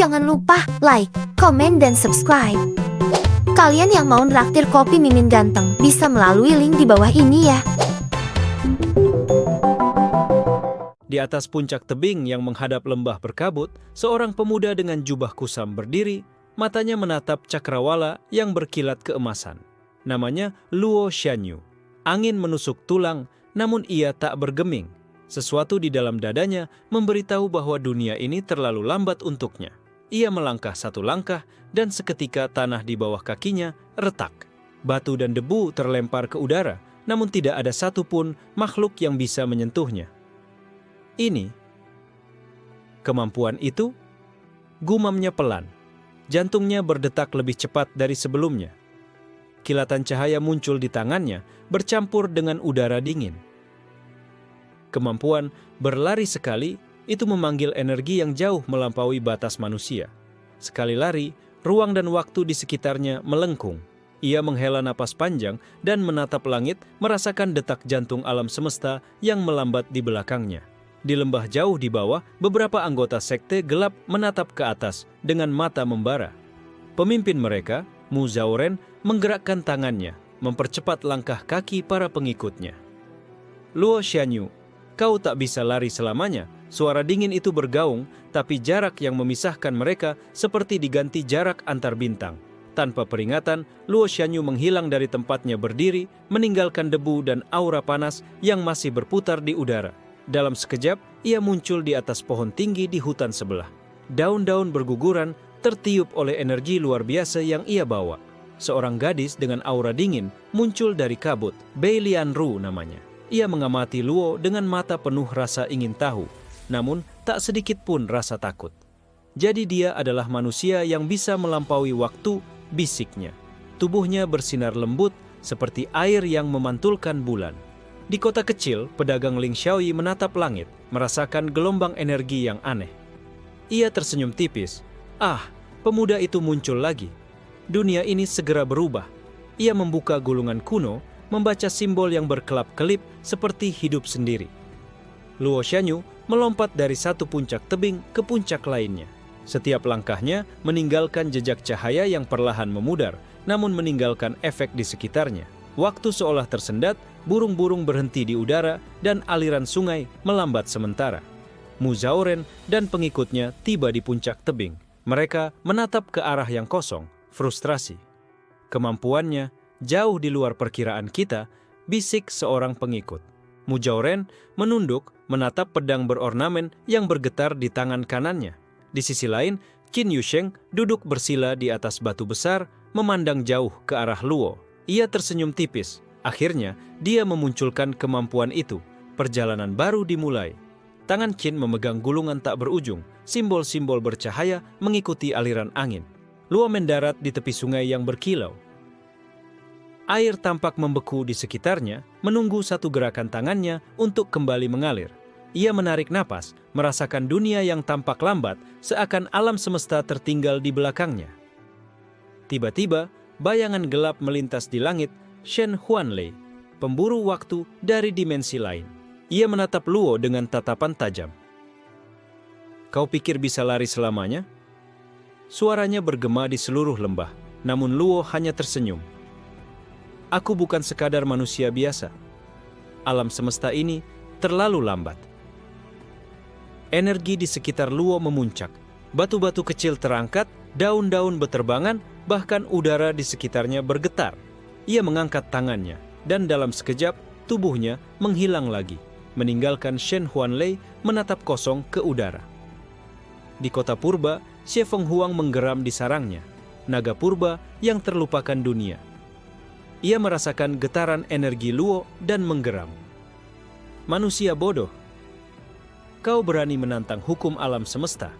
Jangan lupa like, komen, dan subscribe. Kalian yang mau nraktir kopi Mimin Ganteng bisa melalui link di bawah ini ya. Di atas puncak tebing yang menghadap lembah berkabut, seorang pemuda dengan jubah kusam berdiri, matanya menatap cakrawala yang berkilat keemasan. Namanya Luo Xianyu. Angin menusuk tulang, namun ia tak bergeming. Sesuatu di dalam dadanya memberitahu bahwa dunia ini terlalu lambat untuknya. Ia melangkah satu langkah dan seketika tanah di bawah kakinya retak. Batu dan debu terlempar ke udara, namun tidak ada satupun makhluk yang bisa menyentuhnya. Ini, kemampuan itu, gumamnya pelan. Jantungnya berdetak lebih cepat dari sebelumnya. Kilatan cahaya muncul di tangannya, bercampur dengan udara dingin. Kemampuan berlari sekali, itu memanggil energi yang jauh melampaui batas manusia. Sekali lari, ruang dan waktu di sekitarnya melengkung. Ia menghela napas panjang dan menatap langit, merasakan detak jantung alam semesta yang melambat di belakangnya. Di lembah jauh di bawah, beberapa anggota sekte gelap menatap ke atas dengan mata membara. Pemimpin mereka, Mu Zhaoren, menggerakkan tangannya, mempercepat langkah kaki para pengikutnya. Luo Xianyu, kau tak bisa lari selamanya. Suara dingin itu bergaung, tapi jarak yang memisahkan mereka seperti diganti jarak antar bintang. Tanpa peringatan, Luo Xianyu menghilang dari tempatnya berdiri, meninggalkan debu dan aura panas yang masih berputar di udara. Dalam sekejap, ia muncul di atas pohon tinggi di hutan sebelah. Daun-daun berguguran, tertiup oleh energi luar biasa yang ia bawa. Seorang gadis dengan aura dingin muncul dari kabut, Bei Lianru namanya. Ia mengamati Luo dengan mata penuh rasa ingin tahu, namun tak sedikit pun rasa takut. Jadi dia adalah manusia yang bisa melampaui waktu, bisiknya. Tubuhnya bersinar lembut seperti air yang memantulkan bulan. Di kota kecil, pedagang Ling Xiaoyi menatap langit, merasakan gelombang energi yang aneh. Ia tersenyum tipis. Ah, pemuda itu muncul lagi. Dunia ini segera berubah. Ia membuka gulungan kuno, membaca simbol yang berkelap-kelip seperti hidup sendiri. Luo Xianyu melompat dari satu puncak tebing ke puncak lainnya. Setiap langkahnya meninggalkan jejak cahaya yang perlahan memudar, namun meninggalkan efek di sekitarnya. Waktu seolah tersendat, burung-burung berhenti di udara, dan aliran sungai melambat sementara. Mu Zhaoren dan pengikutnya tiba di puncak tebing. Mereka menatap ke arah yang kosong, frustrasi. Kemampuannya jauh di luar perkiraan kita, bisik seorang pengikut. Mu Zhaoren menunduk, menatap pedang berornamen yang bergetar di tangan kanannya. Di sisi lain, Qin Yusheng duduk bersila di atas batu besar, memandang jauh ke arah Luo. Ia tersenyum tipis. Akhirnya, dia memunculkan kemampuan itu. Perjalanan baru dimulai. Tangan Qin memegang gulungan tak berujung. Simbol-simbol bercahaya mengikuti aliran angin. Luo mendarat di tepi sungai yang berkilau. Air tampak membeku di sekitarnya, menunggu satu gerakan tangannya untuk kembali mengalir. Ia menarik napas, merasakan dunia yang tampak lambat, seakan alam semesta tertinggal di belakangnya. Tiba-tiba, bayangan gelap melintas di langit. Shen Huanlei, pemburu waktu dari dimensi lain. Ia menatap Luo dengan tatapan tajam. Kau pikir bisa lari selamanya? Suaranya bergema di seluruh lembah, namun Luo hanya tersenyum. Aku bukan sekadar manusia biasa. Alam semesta ini terlalu lambat. Energi di sekitar Luo memuncak. Batu-batu kecil terangkat, daun-daun beterbangan, bahkan udara di sekitarnya bergetar. Ia mengangkat tangannya, dan dalam sekejap, tubuhnya menghilang lagi, meninggalkan Shen Huanlei menatap kosong ke udara. Di kota purba, Xie Fenghuang menggeram di sarangnya, naga purba yang terlupakan dunia. Ia merasakan getaran energi Luo dan menggeram. Manusia bodoh, kau berani menantang hukum alam semesta.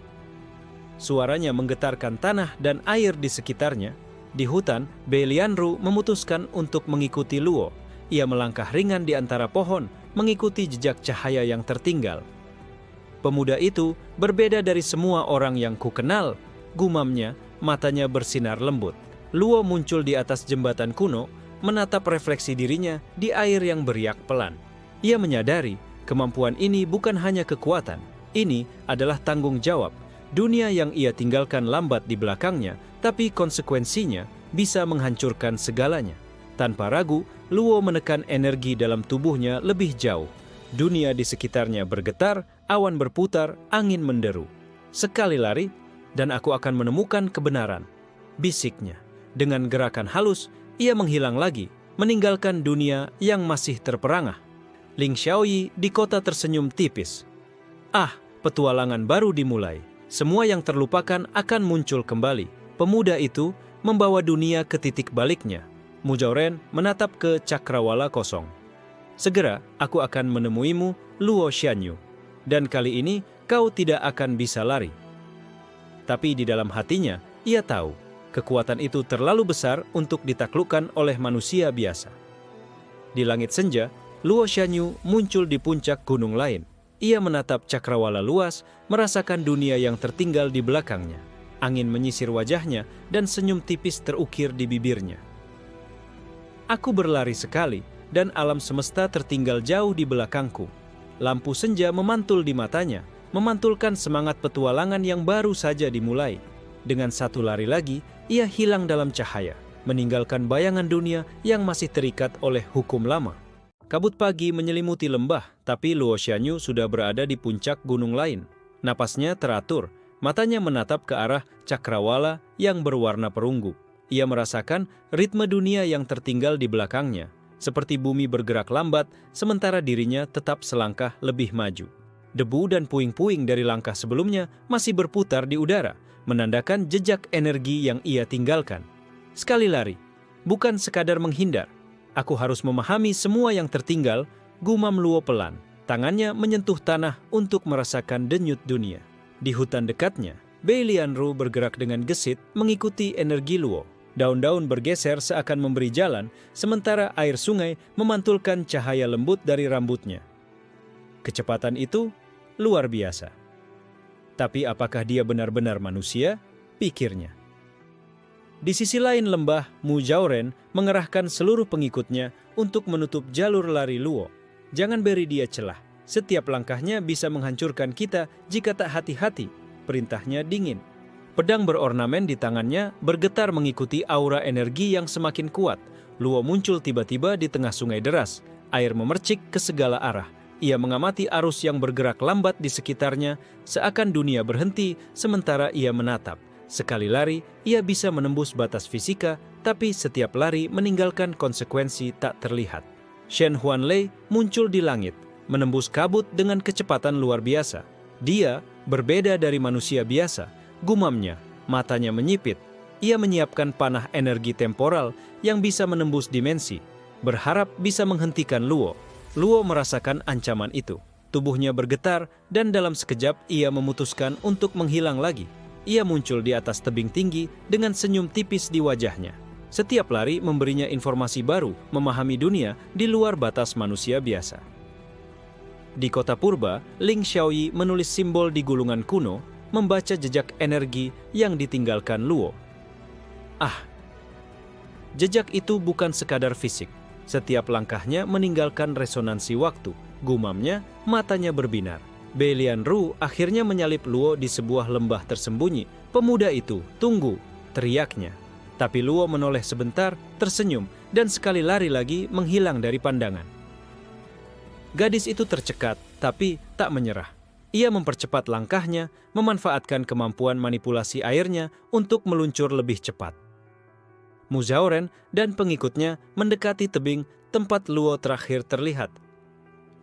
Suaranya menggetarkan tanah dan air di sekitarnya. Di hutan, Bei Lianru memutuskan untuk mengikuti Luo. Ia melangkah ringan di antara pohon, mengikuti jejak cahaya yang tertinggal. Pemuda itu berbeda dari semua orang yang kukenal. Gumamnya, matanya bersinar lembut. Luo muncul di atas jembatan kuno, menatap refleksi dirinya di air yang beriak pelan. Ia menyadari kemampuan ini bukan hanya kekuatan, ini adalah tanggung jawab. Dunia yang ia tinggalkan lambat di belakangnya, tapi konsekuensinya bisa menghancurkan segalanya. Tanpa ragu, Luo menekan energi dalam tubuhnya lebih jauh. Dunia di sekitarnya bergetar, awan berputar, angin menderu. Sekali lari, dan aku akan menemukan kebenaran, bisiknya. Dengan gerakan halus, ia menghilang lagi, meninggalkan dunia yang masih terperangah. Ling Xiaoyi di kota tersenyum tipis. Ah, petualangan baru dimulai. Semua yang terlupakan akan muncul kembali. Pemuda itu membawa dunia ke titik baliknya. Mu Zhaoren menatap ke cakrawala kosong. Segera aku akan menemuimu, Luo Xianyu. Dan kali ini kau tidak akan bisa lari. Tapi di dalam hatinya, ia tahu kekuatan itu terlalu besar untuk ditaklukkan oleh manusia biasa. Di langit senja, Luo Xianyu muncul di puncak gunung lain. Ia menatap cakrawala luas, merasakan dunia yang tertinggal di belakangnya. Angin menyisir wajahnya dan senyum tipis terukir di bibirnya. Aku berlari sekali, dan alam semesta tertinggal jauh di belakangku. Lampu senja memantul di matanya, memantulkan semangat petualangan yang baru saja dimulai. Dengan satu lari lagi, ia hilang dalam cahaya, meninggalkan bayangan dunia yang masih terikat oleh hukum lama. Kabut pagi menyelimuti lembah, tapi Luo Xianyu sudah berada di puncak gunung lain. Napasnya teratur, matanya menatap ke arah cakrawala yang berwarna perunggu. Ia merasakan ritme dunia yang tertinggal di belakangnya, seperti bumi bergerak lambat, sementara dirinya tetap selangkah lebih maju. Debu dan puing-puing dari langkah sebelumnya masih berputar di udara, menandakan jejak energi yang ia tinggalkan. Sekali lari, bukan sekadar menghindar. Aku harus memahami semua yang tertinggal, gumam Luo pelan. Tangannya menyentuh tanah untuk merasakan denyut dunia. Di hutan dekatnya, Bei Lianru bergerak dengan gesit mengikuti energi Luo. Daun-daun bergeser seakan memberi jalan, sementara air sungai memantulkan cahaya lembut dari rambutnya. Kecepatan itu luar biasa. Tapi apakah dia benar-benar manusia? Pikirnya. Di sisi lain lembah, Mu Zhaoren mengerahkan seluruh pengikutnya untuk menutup jalur lari Luo. Jangan beri dia celah. Setiap langkahnya bisa menghancurkan kita jika tak hati-hati. Perintahnya dingin. Pedang berornamen di tangannya bergetar mengikuti aura energi yang semakin kuat. Luo muncul tiba-tiba di tengah sungai deras. Air memercik ke segala arah. Ia mengamati arus yang bergerak lambat di sekitarnya, seakan dunia berhenti sementara ia menatap. Sekali lari, ia bisa menembus batas fisika, tapi setiap lari meninggalkan konsekuensi tak terlihat. Shen Huanlei muncul di langit, menembus kabut dengan kecepatan luar biasa. Dia berbeda dari manusia biasa, gumamnya, matanya menyipit. Ia menyiapkan panah energi temporal yang bisa menembus dimensi, berharap bisa menghentikan Luo. Luo merasakan ancaman itu. Tubuhnya bergetar dan dalam sekejap ia memutuskan untuk menghilang lagi. Ia muncul di atas tebing tinggi dengan senyum tipis di wajahnya. Setiap lari memberinya informasi baru, memahami dunia di luar batas manusia biasa. Di kota purba, Ling Xiaoyi menulis simbol di gulungan kuno, membaca jejak energi yang ditinggalkan Luo. Ah, jejak itu bukan sekadar fisik. Setiap langkahnya meninggalkan resonansi waktu. Gumamnya, matanya berbinar. Bei Lianru akhirnya menyalip Luo di sebuah lembah tersembunyi. Pemuda itu, tunggu, teriaknya. Tapi Luo menoleh sebentar, tersenyum, dan sekali lari lagi menghilang dari pandangan. Gadis itu tercekat, tapi tak menyerah. Ia mempercepat langkahnya, memanfaatkan kemampuan manipulasi airnya untuk meluncur lebih cepat. Mu Zhaoren dan pengikutnya mendekati tebing tempat Luo terakhir terlihat.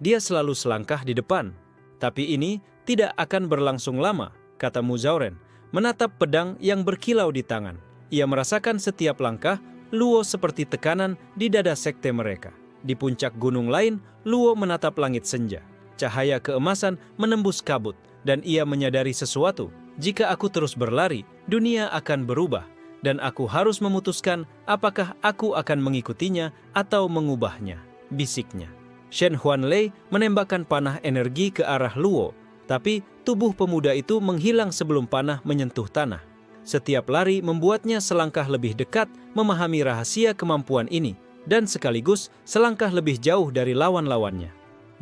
Dia selalu selangkah di depan. Tapi ini tidak akan berlangsung lama, kata Mu Zhaoren, menatap pedang yang berkilau di tangan. Ia merasakan setiap langkah Luo seperti tekanan di dada sekte mereka. Di puncak gunung lain, Luo menatap langit senja. Cahaya keemasan menembus kabut, dan ia menyadari sesuatu. Jika aku terus berlari, dunia akan berubah, dan aku harus memutuskan apakah aku akan mengikutinya atau mengubahnya, bisiknya. Shen Huanlei menembakkan panah energi ke arah Luo, tapi tubuh pemuda itu menghilang sebelum panah menyentuh tanah. Setiap lari membuatnya selangkah lebih dekat memahami rahasia kemampuan ini, dan sekaligus selangkah lebih jauh dari lawan-lawannya.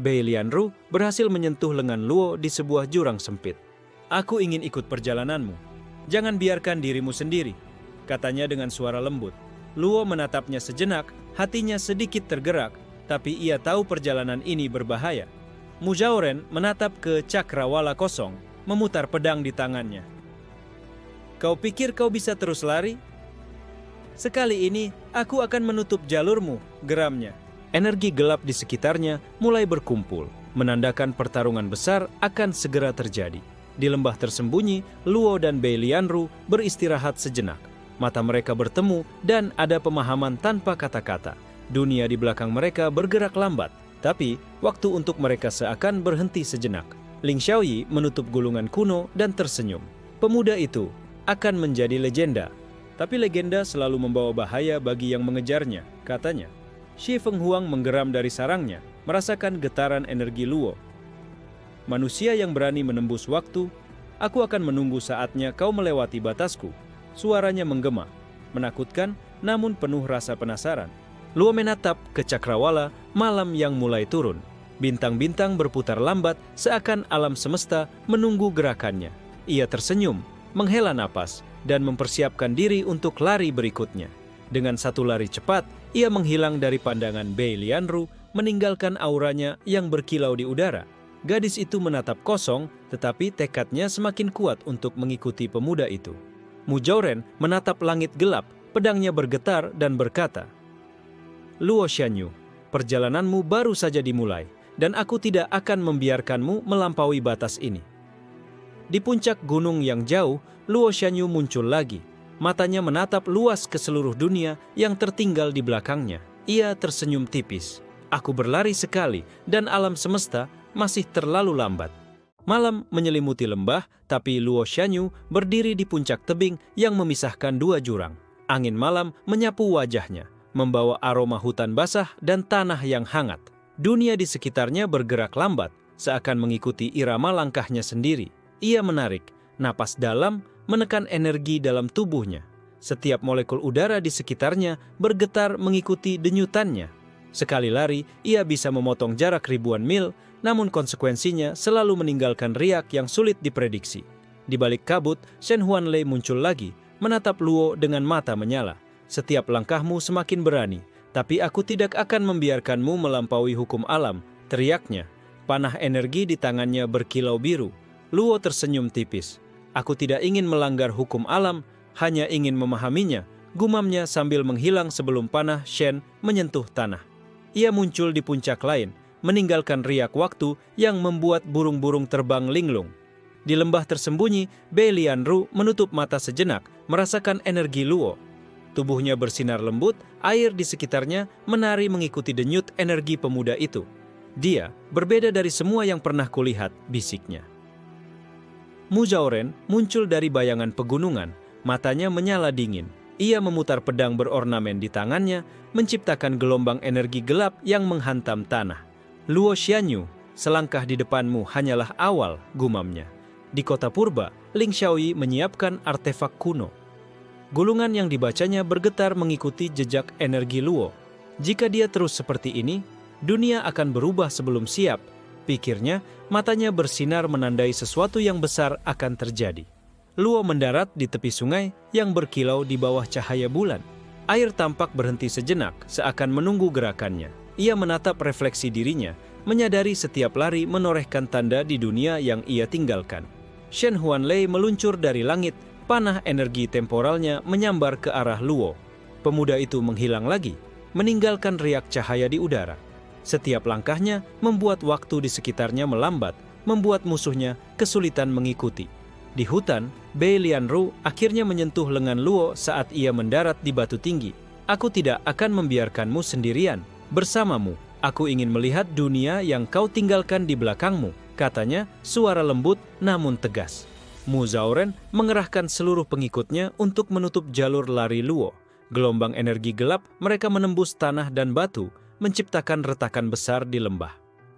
Bei Lianru berhasil menyentuh lengan Luo di sebuah jurang sempit. Aku ingin ikut perjalananmu. Jangan biarkan dirimu sendiri, katanya dengan suara lembut. Luo menatapnya sejenak, hatinya sedikit tergerak, tapi ia tahu perjalanan ini berbahaya. Mujauren menatap ke cakrawala kosong, memutar pedang di tangannya. Kau pikir kau bisa terus lari? Sekali ini, aku akan menutup jalurmu, geramnya. Energi gelap di sekitarnya mulai berkumpul, menandakan pertarungan besar akan segera terjadi. Di lembah tersembunyi, Luo dan Bei Lianru beristirahat sejenak. Mata mereka bertemu dan ada pemahaman tanpa kata-kata. Dunia di belakang mereka bergerak lambat, tapi waktu untuk mereka seakan berhenti sejenak. Ling Xiaoyi menutup gulungan kuno dan tersenyum. Pemuda itu akan menjadi legenda. Tapi legenda selalu membawa bahaya bagi yang mengejarnya, katanya. Shi Fenghuang menggeram dari sarangnya, merasakan getaran energi Luo. Manusia yang berani menembus waktu, aku akan menunggu saatnya kau melewati batasku. Suaranya menggema, menakutkan namun penuh rasa penasaran. Luo menatap ke cakrawala malam yang mulai turun. Bintang-bintang berputar lambat seakan alam semesta menunggu gerakannya. Ia tersenyum, menghela napas, dan mempersiapkan diri untuk lari berikutnya. Dengan satu lari cepat, ia menghilang dari pandangan Bei Lianru, meninggalkan auranya yang berkilau di udara. Gadis itu menatap kosong, tetapi tekadnya semakin kuat untuk mengikuti pemuda itu. Mujauren menatap langit gelap, pedangnya bergetar dan berkata, Luo Xianyu, perjalananmu baru saja dimulai, dan aku tidak akan membiarkanmu melampaui batas ini. Di puncak gunung yang jauh, Luo Xianyu muncul lagi. Matanya menatap luas ke seluruh dunia yang tertinggal di belakangnya. Ia tersenyum tipis. Aku berlari sekali, dan alam semesta masih terlalu lambat. Malam menyelimuti lembah, tapi Luo Xianyu berdiri di puncak tebing yang memisahkan dua jurang. Angin malam menyapu wajahnya, membawa aroma hutan basah dan tanah yang hangat. Dunia di sekitarnya bergerak lambat, seakan mengikuti irama langkahnya sendiri. Ia menarik napas dalam, menekan energi dalam tubuhnya. Setiap molekul udara di sekitarnya bergetar mengikuti denyutannya. Sekali lari, ia bisa memotong jarak ribuan mil, namun konsekuensinya selalu meninggalkan riak yang sulit diprediksi. Di balik kabut, Shen Huanlei muncul lagi, menatap Luo dengan mata menyala. Setiap langkahmu semakin berani, tapi aku tidak akan membiarkanmu melampaui hukum alam, teriaknya. Panah energi di tangannya berkilau biru. Luo tersenyum tipis. Aku tidak ingin melanggar hukum alam, hanya ingin memahaminya, gumamnya sambil menghilang sebelum panah Shen menyentuh tanah. Ia muncul di puncak lain, meninggalkan riak waktu yang membuat burung-burung terbang linglung. Di lembah tersembunyi, Bei Lianru menutup mata sejenak, merasakan energi Luo. Tubuhnya bersinar lembut, air di sekitarnya menari mengikuti denyut energi pemuda itu. Dia berbeda dari semua yang pernah kulihat, bisiknya. Mujauren muncul dari bayangan pegunungan, matanya menyala dingin. Ia memutar pedang berornamen di tangannya, menciptakan gelombang energi gelap yang menghantam tanah. Luo Xianyu, selangkah di depanmu hanyalah awal, gumamnya. Di kota purba, Ling Xiaoyi menyiapkan artefak kuno. Gulungan yang dibacanya bergetar mengikuti jejak energi Luo. Jika dia terus seperti ini, dunia akan berubah sebelum siap. Pikirnya, matanya bersinar menandai sesuatu yang besar akan terjadi. Luo mendarat di tepi sungai yang berkilau di bawah cahaya bulan. Air tampak berhenti sejenak, seakan menunggu gerakannya. Ia menatap refleksi dirinya, menyadari setiap lari menorehkan tanda di dunia yang ia tinggalkan. Shen Huanlei meluncur dari langit, panah energi temporalnya menyambar ke arah Luo. Pemuda itu menghilang lagi, meninggalkan riak cahaya di udara. Setiap langkahnya membuat waktu di sekitarnya melambat, membuat musuhnya kesulitan mengikuti. Di hutan, Bei Lianru akhirnya menyentuh lengan Luo saat ia mendarat di batu tinggi. Aku tidak akan membiarkanmu sendirian. Bersamamu, aku ingin melihat dunia yang kau tinggalkan di belakangmu, katanya, suara lembut namun tegas. Mujauren mengerahkan seluruh pengikutnya untuk menutup jalur lari Luo. Gelombang energi gelap mereka menembus tanah dan batu, menciptakan retakan besar di lembah.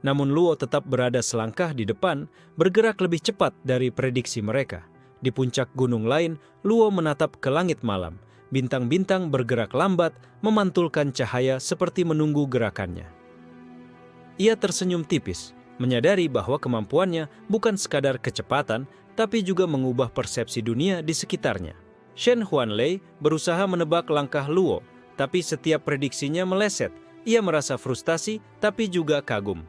Namun Luo tetap berada selangkah di depan, bergerak lebih cepat dari prediksi mereka. Di puncak gunung lain, Luo menatap ke langit malam. Bintang-bintang bergerak lambat, memantulkan cahaya seperti menunggu gerakannya. Ia tersenyum tipis, menyadari bahwa kemampuannya bukan sekadar kecepatan, tapi juga mengubah persepsi dunia di sekitarnya. Shen Huanlei berusaha menebak langkah Luo, tapi setiap prediksinya meleset. Ia merasa frustasi, tapi juga kagum.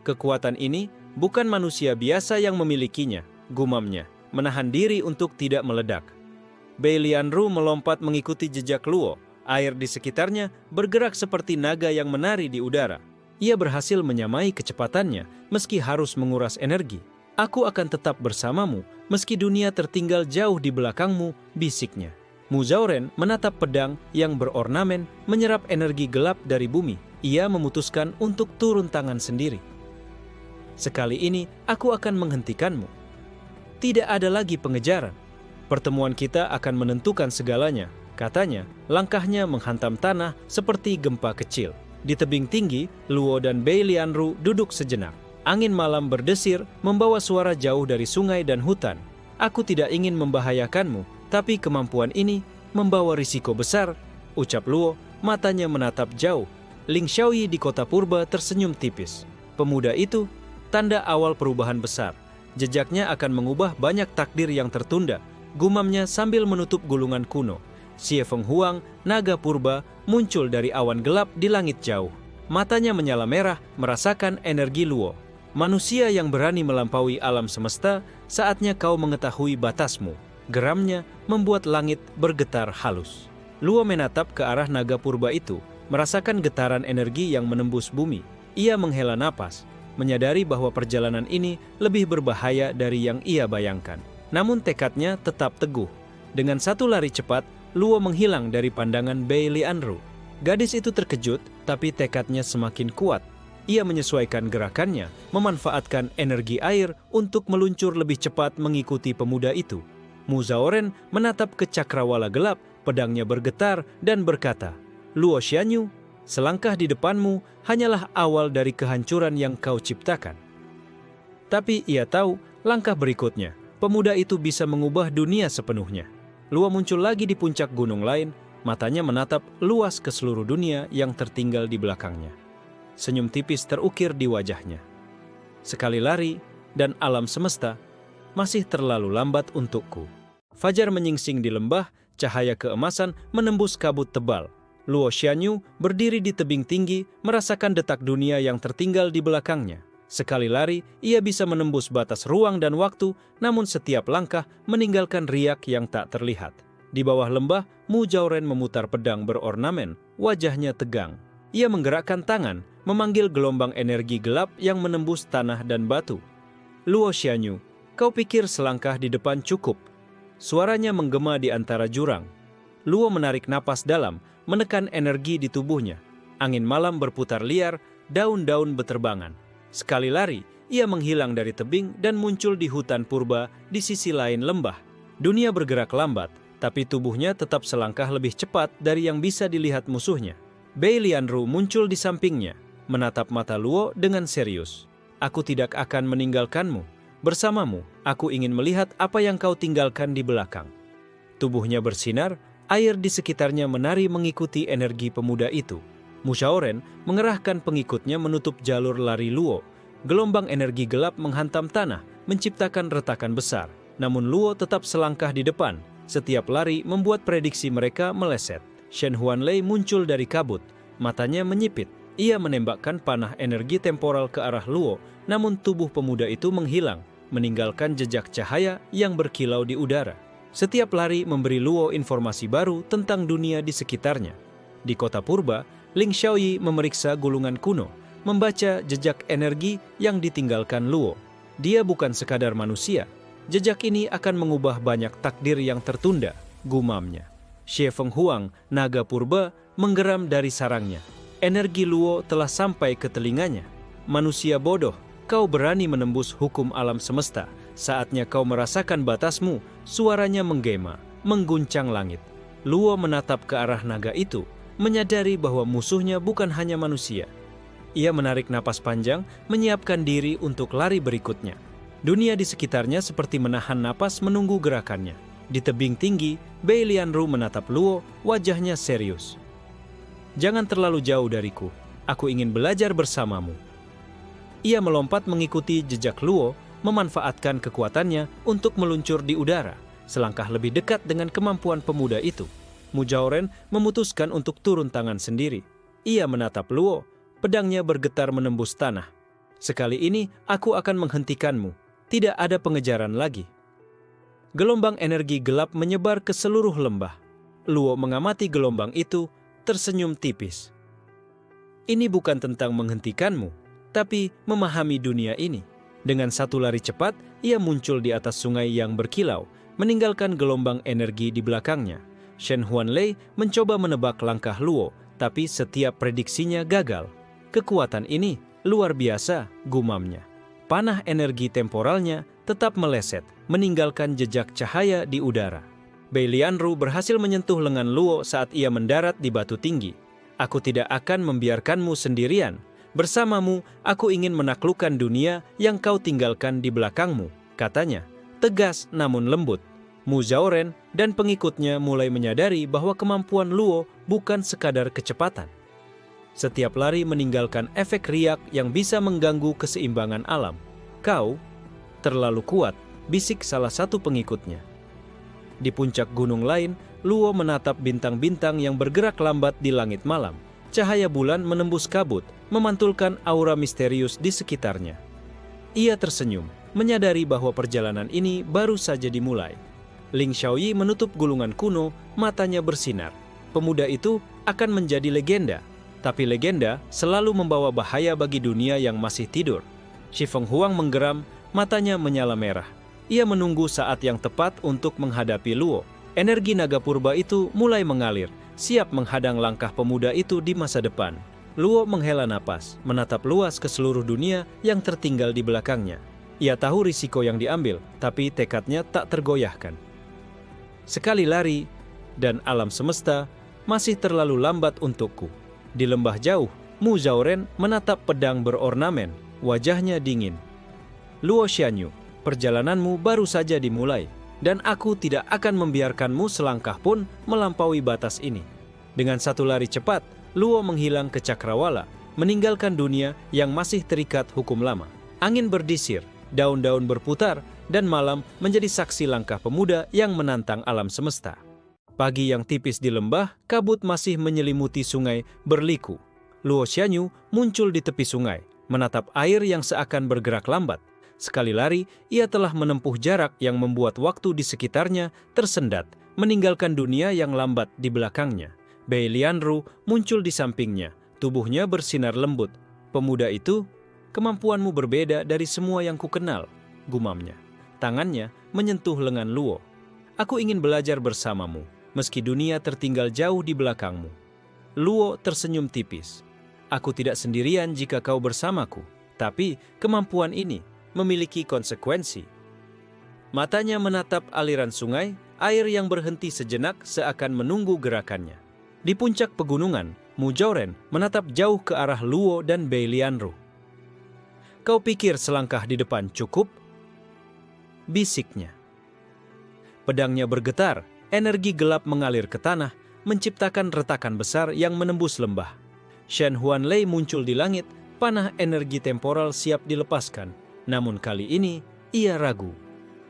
Kekuatan ini bukan manusia biasa yang memilikinya, gumamnya, menahan diri untuk tidak meledak. Bei Lianru melompat mengikuti jejak Luo. Air di sekitarnya bergerak seperti naga yang menari di udara. Ia berhasil menyamai kecepatannya meski harus menguras energi. Aku akan tetap bersamamu meski dunia tertinggal jauh di belakangmu, bisiknya. Mu Zhaoren menatap pedang yang berornamen menyerap energi gelap dari bumi. Ia memutuskan untuk turun tangan sendiri. Sekali ini aku akan menghentikanmu. Tidak ada lagi pengejaran. Pertemuan kita akan menentukan segalanya, katanya. Langkahnya menghantam tanah seperti gempa kecil. Di tebing tinggi, Luo dan Bei Lianru duduk sejenak. Angin malam berdesir, membawa suara jauh dari sungai dan hutan. Aku tidak ingin membahayakanmu, tapi kemampuan ini membawa risiko besar, ucap Luo, matanya menatap jauh. Ling Xiaoyi di kota purba tersenyum tipis. Pemuda itu, tanda awal perubahan besar. Jejaknya akan mengubah banyak takdir yang tertunda, gumamnya sambil menutup gulungan kuno. Xie Fenghuang, naga purba, muncul dari awan gelap di langit jauh. Matanya menyala merah, merasakan energi Luo. Manusia yang berani melampaui alam semesta, saatnya kau mengetahui batasmu. Geramnya membuat langit bergetar halus. Luo menatap ke arah naga purba itu, merasakan getaran energi yang menembus bumi. Ia menghela napas, menyadari bahwa perjalanan ini lebih berbahaya dari yang ia bayangkan. Namun tekadnya tetap teguh. Dengan satu lari cepat, Luo menghilang dari pandangan Bei Lianru. Gadis itu terkejut, tapi tekadnya semakin kuat. Ia menyesuaikan gerakannya, memanfaatkan energi air untuk meluncur lebih cepat mengikuti pemuda itu. Mu Zhaoren menatap ke cakrawala gelap, pedangnya bergetar dan berkata, Luo Xianyu, selangkah di depanmu hanyalah awal dari kehancuran yang kau ciptakan. Tapi ia tahu langkah berikutnya, pemuda itu bisa mengubah dunia sepenuhnya. Luo muncul lagi di puncak gunung lain, matanya menatap luas ke seluruh dunia yang tertinggal di belakangnya. Senyum tipis terukir di wajahnya. Sekali lari, dan alam semesta masih terlalu lambat untukku. Fajar menyingsing di lembah, cahaya keemasan menembus kabut tebal. Luo Xianyu berdiri di tebing tinggi, merasakan detak dunia yang tertinggal di belakangnya. Sekali lari, ia bisa menembus batas ruang dan waktu, namun setiap langkah meninggalkan riak yang tak terlihat. Di bawah lembah, Mu Zhaoren memutar pedang berornamen, wajahnya tegang. Ia menggerakkan tangan, memanggil gelombang energi gelap yang menembus tanah dan batu. Luo Xianyu, kau pikir selangkah di depan cukup? Suaranya menggema di antara jurang. Luo menarik napas dalam, menekan energi di tubuhnya. Angin malam berputar liar, daun-daun beterbangan. Sekali lari, ia menghilang dari tebing dan muncul di hutan purba di sisi lain lembah. Dunia bergerak lambat, tapi tubuhnya tetap selangkah lebih cepat dari yang bisa dilihat musuhnya. Bei Lianru muncul di sampingnya, menatap mata Luo dengan serius. Aku tidak akan meninggalkanmu. Bersamamu, aku ingin melihat apa yang kau tinggalkan di belakang. Tubuhnya bersinar, air di sekitarnya menari mengikuti energi pemuda itu. Mu Zhaoren mengerahkan pengikutnya menutup jalur lari Luo. Gelombang energi gelap menghantam tanah, menciptakan retakan besar. Namun Luo tetap selangkah di depan. Setiap lari membuat prediksi mereka meleset. Shen Huanlei muncul dari kabut. Matanya menyipit. Ia menembakkan panah energi temporal ke arah Luo, namun tubuh pemuda itu menghilang, meninggalkan jejak cahaya yang berkilau di udara. Setiap lari memberi Luo informasi baru tentang dunia di sekitarnya. Di kota purba, Ling Xiaoyi memeriksa gulungan kuno, membaca jejak energi yang ditinggalkan Luo. Dia bukan sekadar manusia. Jejak ini akan mengubah banyak takdir yang tertunda, gumamnya. Xie Fenghuang, naga purba, menggeram dari sarangnya. Energi Luo telah sampai ke telinganya. Manusia bodoh, kau berani menembus hukum alam semesta. Saatnya kau merasakan batasmu, suaranya menggema, mengguncang langit. Luo menatap ke arah naga itu, menyadari bahwa musuhnya bukan hanya manusia. Ia menarik napas panjang, menyiapkan diri untuk lari berikutnya. Dunia di sekitarnya seperti menahan napas menunggu gerakannya. Di tebing tinggi, Bei Lianru menatap Luo, wajahnya serius. Jangan terlalu jauh dariku, aku ingin belajar bersamamu. Ia melompat mengikuti jejak Luo, memanfaatkan kekuatannya untuk meluncur di udara, selangkah lebih dekat dengan kemampuan pemuda itu. Mu Zhaoren memutuskan untuk turun tangan sendiri. Ia menatap Luo, pedangnya bergetar menembus tanah. Sekali ini aku akan menghentikanmu, tidak ada pengejaran lagi. Gelombang energi gelap menyebar ke seluruh lembah. Luo mengamati gelombang itu, tersenyum tipis. Ini bukan tentang menghentikanmu, tapi memahami dunia ini. Dengan satu lari cepat, ia muncul di atas sungai yang berkilau, meninggalkan gelombang energi di belakangnya. Shen Huanlei mencoba menebak langkah Luo, tapi setiap prediksinya gagal. Kekuatan ini luar biasa, gumamnya. Panah energi temporalnya tetap meleset, meninggalkan jejak cahaya di udara. Bei Lianru berhasil menyentuh lengan Luo saat ia mendarat di batu tinggi. Aku tidak akan membiarkanmu sendirian. Bersamamu, aku ingin menaklukkan dunia yang kau tinggalkan di belakangmu, katanya. Tegas namun lembut. Mu Zhaoren dan pengikutnya mulai menyadari bahwa kemampuan Luo bukan sekadar kecepatan. Setiap lari meninggalkan efek riak yang bisa mengganggu keseimbangan alam. Kau terlalu kuat, bisik salah satu pengikutnya. Di puncak gunung lain, Luo menatap bintang-bintang yang bergerak lambat di langit malam. Cahaya bulan menembus kabut, memantulkan aura misterius di sekitarnya. Ia tersenyum, menyadari bahwa perjalanan ini baru saja dimulai. Ling Xiaoyi menutup gulungan kuno, matanya bersinar. Pemuda itu akan menjadi legenda, tapi legenda selalu membawa bahaya bagi dunia yang masih tidur. Shi Fenghuang menggeram, matanya menyala merah. Ia menunggu saat yang tepat untuk menghadapi Luo. Energi naga purba itu mulai mengalir, siap menghadang langkah pemuda itu di masa depan. Luo menghela napas, menatap luas ke seluruh dunia yang tertinggal di belakangnya. Ia tahu risiko yang diambil, tapi tekadnya tak tergoyahkan. Sekali lari, dan alam semesta masih terlalu lambat untukku. Di lembah jauh, Mu Zhaoren menatap pedang berornamen, wajahnya dingin. Luo Xianyu, perjalananmu baru saja dimulai, dan aku tidak akan membiarkanmu selangkah pun melampaui batas ini. Dengan satu lari cepat, Luo menghilang ke cakrawala, meninggalkan dunia yang masih terikat hukum lama. Angin berdisir, daun-daun berputar, dan malam menjadi saksi langkah pemuda yang menantang alam semesta. Pagi yang tipis di lembah, kabut masih menyelimuti sungai berliku. Luo Xianyu muncul di tepi sungai, menatap air yang seakan bergerak lambat. Sekali lari, ia telah menempuh jarak yang membuat waktu di sekitarnya tersendat, meninggalkan dunia yang lambat di belakangnya. Bei Lianru muncul di sampingnya, tubuhnya bersinar lembut. Pemuda itu, kemampuanmu berbeda dari semua yang kukenal, gumamnya. Tangannya menyentuh lengan Luo. Aku ingin belajar bersamamu, meski dunia tertinggal jauh di belakangmu. Luo tersenyum tipis. Aku tidak sendirian jika kau bersamaku, tapi kemampuan ini memiliki konsekuensi. Matanya menatap aliran sungai, air yang berhenti sejenak seakan menunggu gerakannya. Di puncak pegunungan, Mu Zhaoren menatap jauh ke arah Luo dan Bei Lianru. Kau pikir selangkah di depan cukup? Bisiknya. Pedangnya bergetar, energi gelap mengalir ke tanah, menciptakan retakan besar yang menembus lembah. Shen Huanlei muncul di langit, panah energi temporal siap dilepaskan. Namun kali ini, ia ragu.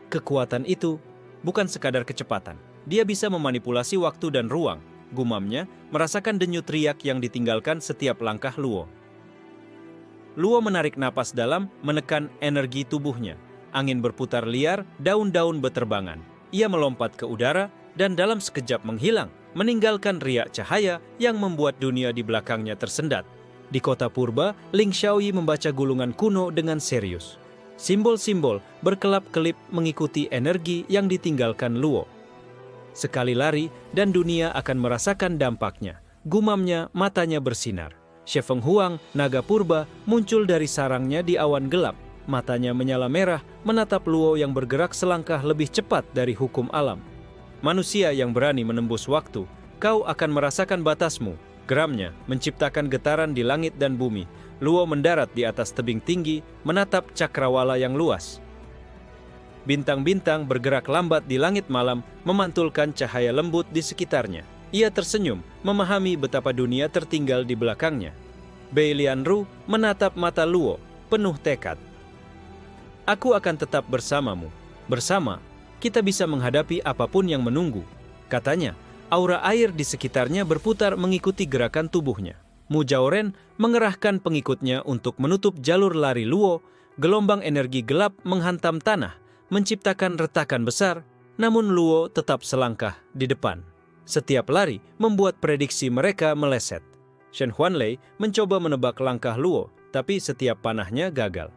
Kekuatan itu bukan sekadar kecepatan. Dia bisa memanipulasi waktu dan ruang, gumamnya, merasakan denyut riak yang ditinggalkan setiap langkah Luo. Luo menarik napas dalam, menekan energi tubuhnya. Angin berputar liar, daun-daun beterbangan. Ia melompat ke udara, dan dalam sekejap menghilang, meninggalkan riak cahaya yang membuat dunia di belakangnya tersendat. Di kota purba, Ling Xiaoyi membaca gulungan kuno dengan serius. Simbol-simbol berkelap-kelip mengikuti energi yang ditinggalkan Luo. Sekali lari, dan dunia akan merasakan dampaknya. Gumamnya, matanya bersinar. Shi Fenghuang, naga purba, muncul dari sarangnya di awan gelap. Matanya menyala merah, menatap Luo yang bergerak selangkah lebih cepat dari hukum alam. Manusia yang berani menembus waktu, kau akan merasakan batasmu. Geramnya menciptakan getaran di langit dan bumi. Luo mendarat di atas tebing tinggi, menatap cakrawala yang luas. Bintang-bintang bergerak lambat di langit malam, memantulkan cahaya lembut di sekitarnya. Ia tersenyum, memahami betapa dunia tertinggal di belakangnya. Bei Lianru menatap mata Luo. penuh tekad. Aku akan tetap bersamamu. Bersama, kita bisa menghadapi apapun yang menunggu. Katanya, aura air di sekitarnya berputar mengikuti gerakan tubuhnya. Mu Jaoren mengerahkan pengikutnya untuk menutup jalur lari Luo. Gelombang energi gelap menghantam tanah, menciptakan retakan besar, namun Luo tetap selangkah di depan. Setiap lari membuat prediksi mereka meleset. Shen Huanlei mencoba menebak langkah Luo, tapi setiap panahnya gagal.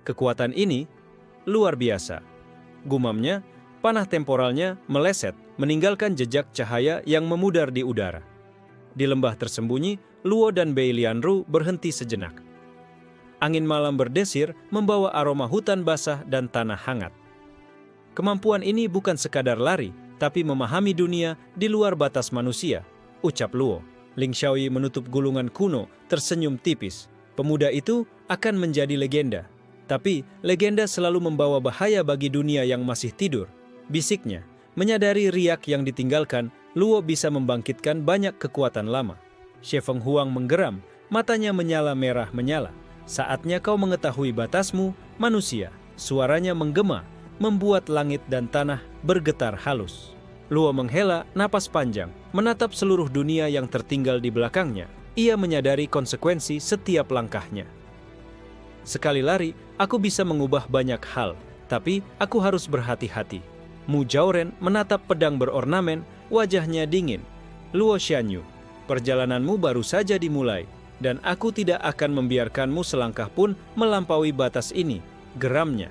Kekuatan ini luar biasa. Gumamnya, panah temporalnya meleset, meninggalkan jejak cahaya yang memudar di udara. Di lembah tersembunyi, Luo dan Bei Lianru berhenti sejenak. Angin malam berdesir membawa aroma hutan basah dan tanah hangat. Kemampuan ini bukan sekadar lari, tapi memahami dunia di luar batas manusia, ucap Luo. Ling Xiaoyi menutup gulungan kuno, tersenyum tipis. Pemuda itu akan menjadi legenda. Tapi, legenda selalu membawa bahaya bagi dunia yang masih tidur. Bisiknya, menyadari riak yang ditinggalkan, Luo bisa membangkitkan banyak kekuatan lama. She Feng Huang menggeram, matanya menyala merah menyala. Saatnya kau mengetahui batasmu, manusia. Suaranya menggema, membuat langit dan tanah bergetar halus. Luo menghela napas panjang, menatap seluruh dunia yang tertinggal di belakangnya. Ia menyadari konsekuensi setiap langkahnya. Sekali lari, aku bisa mengubah banyak hal, tapi aku harus berhati-hati. Mu Jaoren menatap pedang berornamen, wajahnya dingin. Luo Xianyu, perjalananmu baru saja dimulai, dan aku tidak akan membiarkanmu selangkah pun melampaui batas ini, geramnya.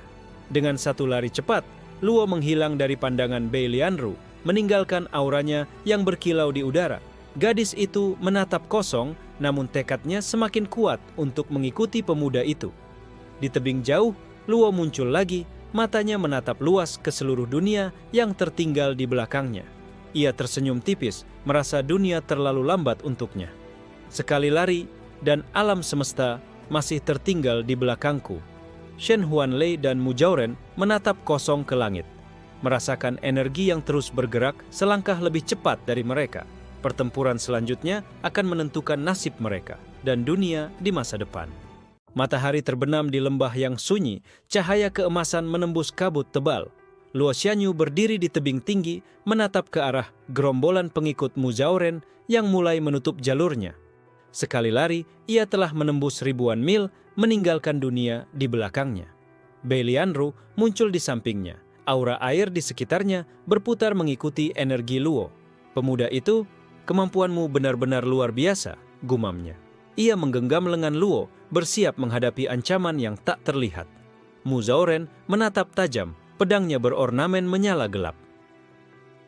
Dengan satu lari cepat, Luo menghilang dari pandangan Bei Lianru, meninggalkan auranya yang berkilau di udara. Gadis itu menatap kosong, namun tekadnya semakin kuat untuk mengikuti pemuda itu. Di tebing jauh, Luo muncul lagi, matanya menatap luas ke seluruh dunia yang tertinggal di belakangnya. Ia tersenyum tipis, merasa dunia terlalu lambat untuknya. Sekali lari, dan alam semesta masih tertinggal di belakangku. Shen Huanlei dan Mu Jaoren menatap kosong ke langit, merasakan energi yang terus bergerak selangkah lebih cepat dari mereka. Pertempuran selanjutnya akan menentukan nasib mereka dan dunia di masa depan. Matahari terbenam di lembah yang sunyi, cahaya keemasan menembus kabut tebal. Luo Xianyu berdiri di tebing tinggi, menatap ke arah gerombolan pengikut Mu Jaoren yang mulai menutup jalurnya. Sekali lari, ia telah menembus ribuan mil, meninggalkan dunia di belakangnya. Bei Lianru muncul di sampingnya. Aura air di sekitarnya berputar mengikuti energi Luo. Pemuda itu, kemampuanmu benar-benar luar biasa, gumamnya. Ia menggenggam lengan Luo, bersiap menghadapi ancaman yang tak terlihat. Mu Jaoren menatap tajam, pedangnya berornamen menyala gelap.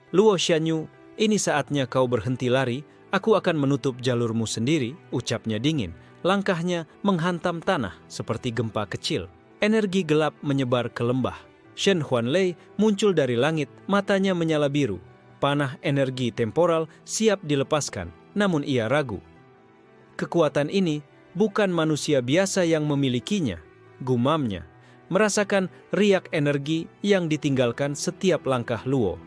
Luo Xianyu, ini saatnya kau berhenti lari, aku akan menutup jalurmu sendiri, ucapnya dingin. Langkahnya menghantam tanah seperti gempa kecil. Energi gelap menyebar ke lembah. Shen Huanlei muncul dari langit, matanya menyala biru. Panah energi temporal siap dilepaskan, namun ia ragu. Kekuatan ini bukan manusia biasa yang memilikinya, gumamnya, merasakan riak energi yang ditinggalkan setiap langkah Luo.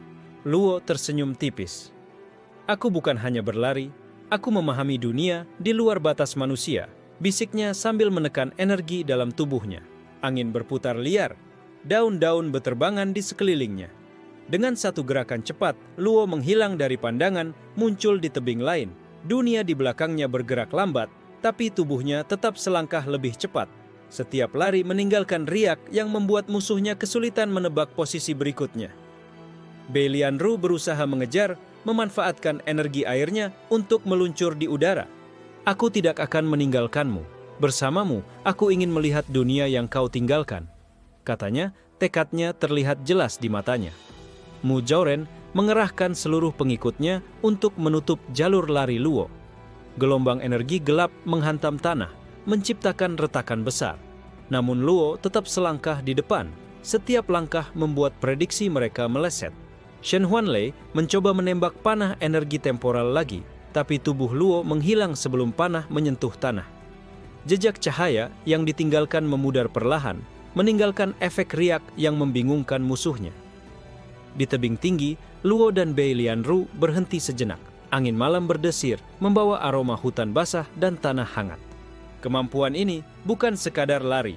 Luo tersenyum tipis. Aku bukan hanya berlari, aku memahami dunia di luar batas manusia, bisiknya sambil menekan energi dalam tubuhnya. Angin berputar liar, daun-daun beterbangan di sekelilingnya. Dengan satu gerakan cepat, Luo menghilang dari pandangan, muncul di tebing lain. Dunia di belakangnya bergerak lambat, tapi tubuhnya tetap selangkah lebih cepat. Setiap lari meninggalkan riak yang membuat musuhnya kesulitan menebak posisi berikutnya. Bei Lianru berusaha mengejar, memanfaatkan energi airnya untuk meluncur di udara. Aku tidak akan meninggalkanmu. Bersamamu, aku ingin melihat dunia yang kau tinggalkan. Katanya, tekadnya terlihat jelas di matanya. Mu Jaoren mengerahkan seluruh pengikutnya untuk menutup jalur lari Luo. Gelombang energi gelap menghantam tanah, menciptakan retakan besar. Namun Luo tetap selangkah di depan. Setiap langkah membuat prediksi mereka meleset. Shen Huanlei mencoba menembak panah energi temporal lagi, tapi tubuh Luo menghilang sebelum panah menyentuh tanah. Jejak cahaya yang ditinggalkan memudar perlahan, meninggalkan efek riak yang membingungkan musuhnya. Di tebing tinggi, Luo dan Bei Lianru berhenti sejenak. Angin malam berdesir, membawa aroma hutan basah dan tanah hangat. Kemampuan ini bukan sekadar lari.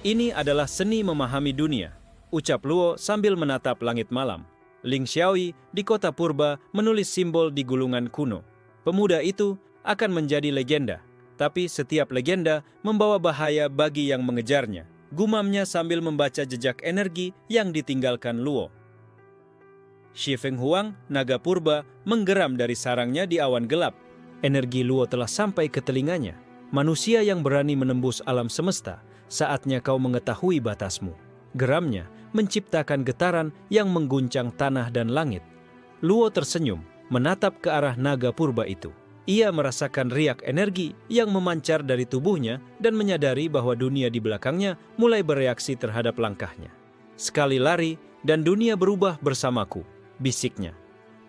Ini adalah seni memahami dunia, ucap Luo sambil menatap langit malam. Ling Xiaoyi di kota purba menulis simbol di gulungan kuno. Pemuda itu akan menjadi legenda, tapi setiap legenda membawa bahaya bagi yang mengejarnya, gumamnya sambil membaca jejak energi yang ditinggalkan Luo. Shi Fenghuang, naga purba, menggeram dari sarangnya di awan gelap. Energi Luo telah sampai ke telinganya. Manusia yang berani menembus alam semesta, saatnya kau mengetahui batasmu. Geramnya menciptakan getaran yang mengguncang tanah dan langit. Luo tersenyum, menatap ke arah naga purba itu. Ia merasakan riak energi yang memancar dari tubuhnya dan menyadari bahwa dunia di belakangnya mulai bereaksi terhadap langkahnya. Sekali lari dan dunia berubah bersamaku, bisiknya.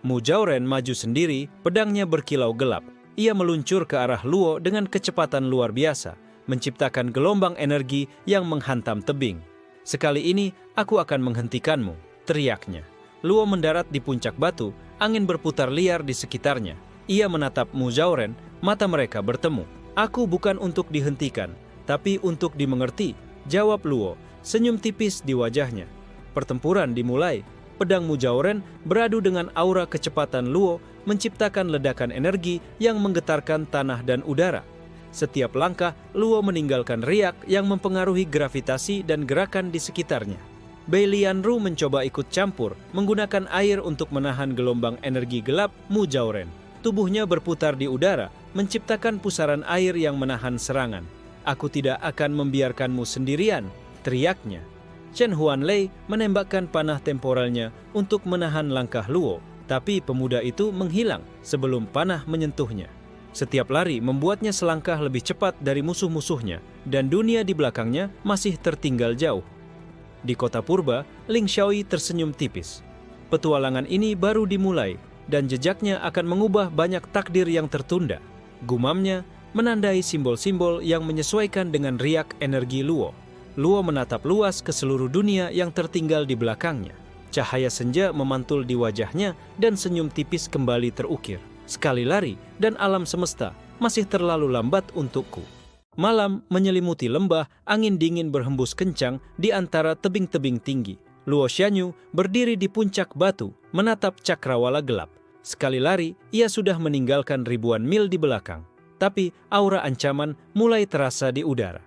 Mu Zhaoren maju sendiri, pedangnya berkilau gelap. Ia meluncur ke arah Luo dengan kecepatan luar biasa, menciptakan gelombang energi yang menghantam tebing. Sekali ini, aku akan menghentikanmu, teriaknya. Luo mendarat di puncak batu, angin berputar liar di sekitarnya. Ia menatap Mu Zhaoren, mata mereka bertemu. Aku bukan untuk dihentikan, tapi untuk dimengerti, jawab Luo, senyum tipis di wajahnya. Pertempuran dimulai. Pedang Mu Zhaoren beradu dengan aura kecepatan Luo, menciptakan ledakan energi yang menggetarkan tanah dan udara. Setiap langkah, Luo meninggalkan riak yang mempengaruhi gravitasi dan gerakan di sekitarnya. Bei Lianru mencoba ikut campur, menggunakan air untuk menahan gelombang energi gelap Mu Zhaoren. Tubuhnya berputar di udara, menciptakan pusaran air yang menahan serangan. Aku tidak akan membiarkanmu sendirian, teriaknya. Chen Huanlei menembakkan panah temporalnya untuk menahan langkah Luo, tapi pemuda itu menghilang sebelum panah menyentuhnya. Setiap lari membuatnya selangkah lebih cepat dari musuh-musuhnya, dan dunia di belakangnya masih tertinggal jauh. Di kota purba, Ling Xiaoyi tersenyum tipis. Petualangan ini baru dimulai, dan jejaknya akan mengubah banyak takdir yang tertunda. Gumamnya menandai simbol-simbol yang menyesuaikan dengan riak energi Luo. Luo menatap luas ke seluruh dunia yang tertinggal di belakangnya. Cahaya senja memantul di wajahnya dan senyum tipis kembali terukir. Sekali lari dan alam semesta masih terlalu lambat untukku. Malam menyelimuti lembah, angin dingin berhembus kencang di antara tebing-tebing tinggi. Luo Xianyu berdiri di puncak batu, menatap cakrawala gelap. Sekali lari, ia sudah meninggalkan ribuan mil di belakang. Tapi aura ancaman mulai terasa di udara.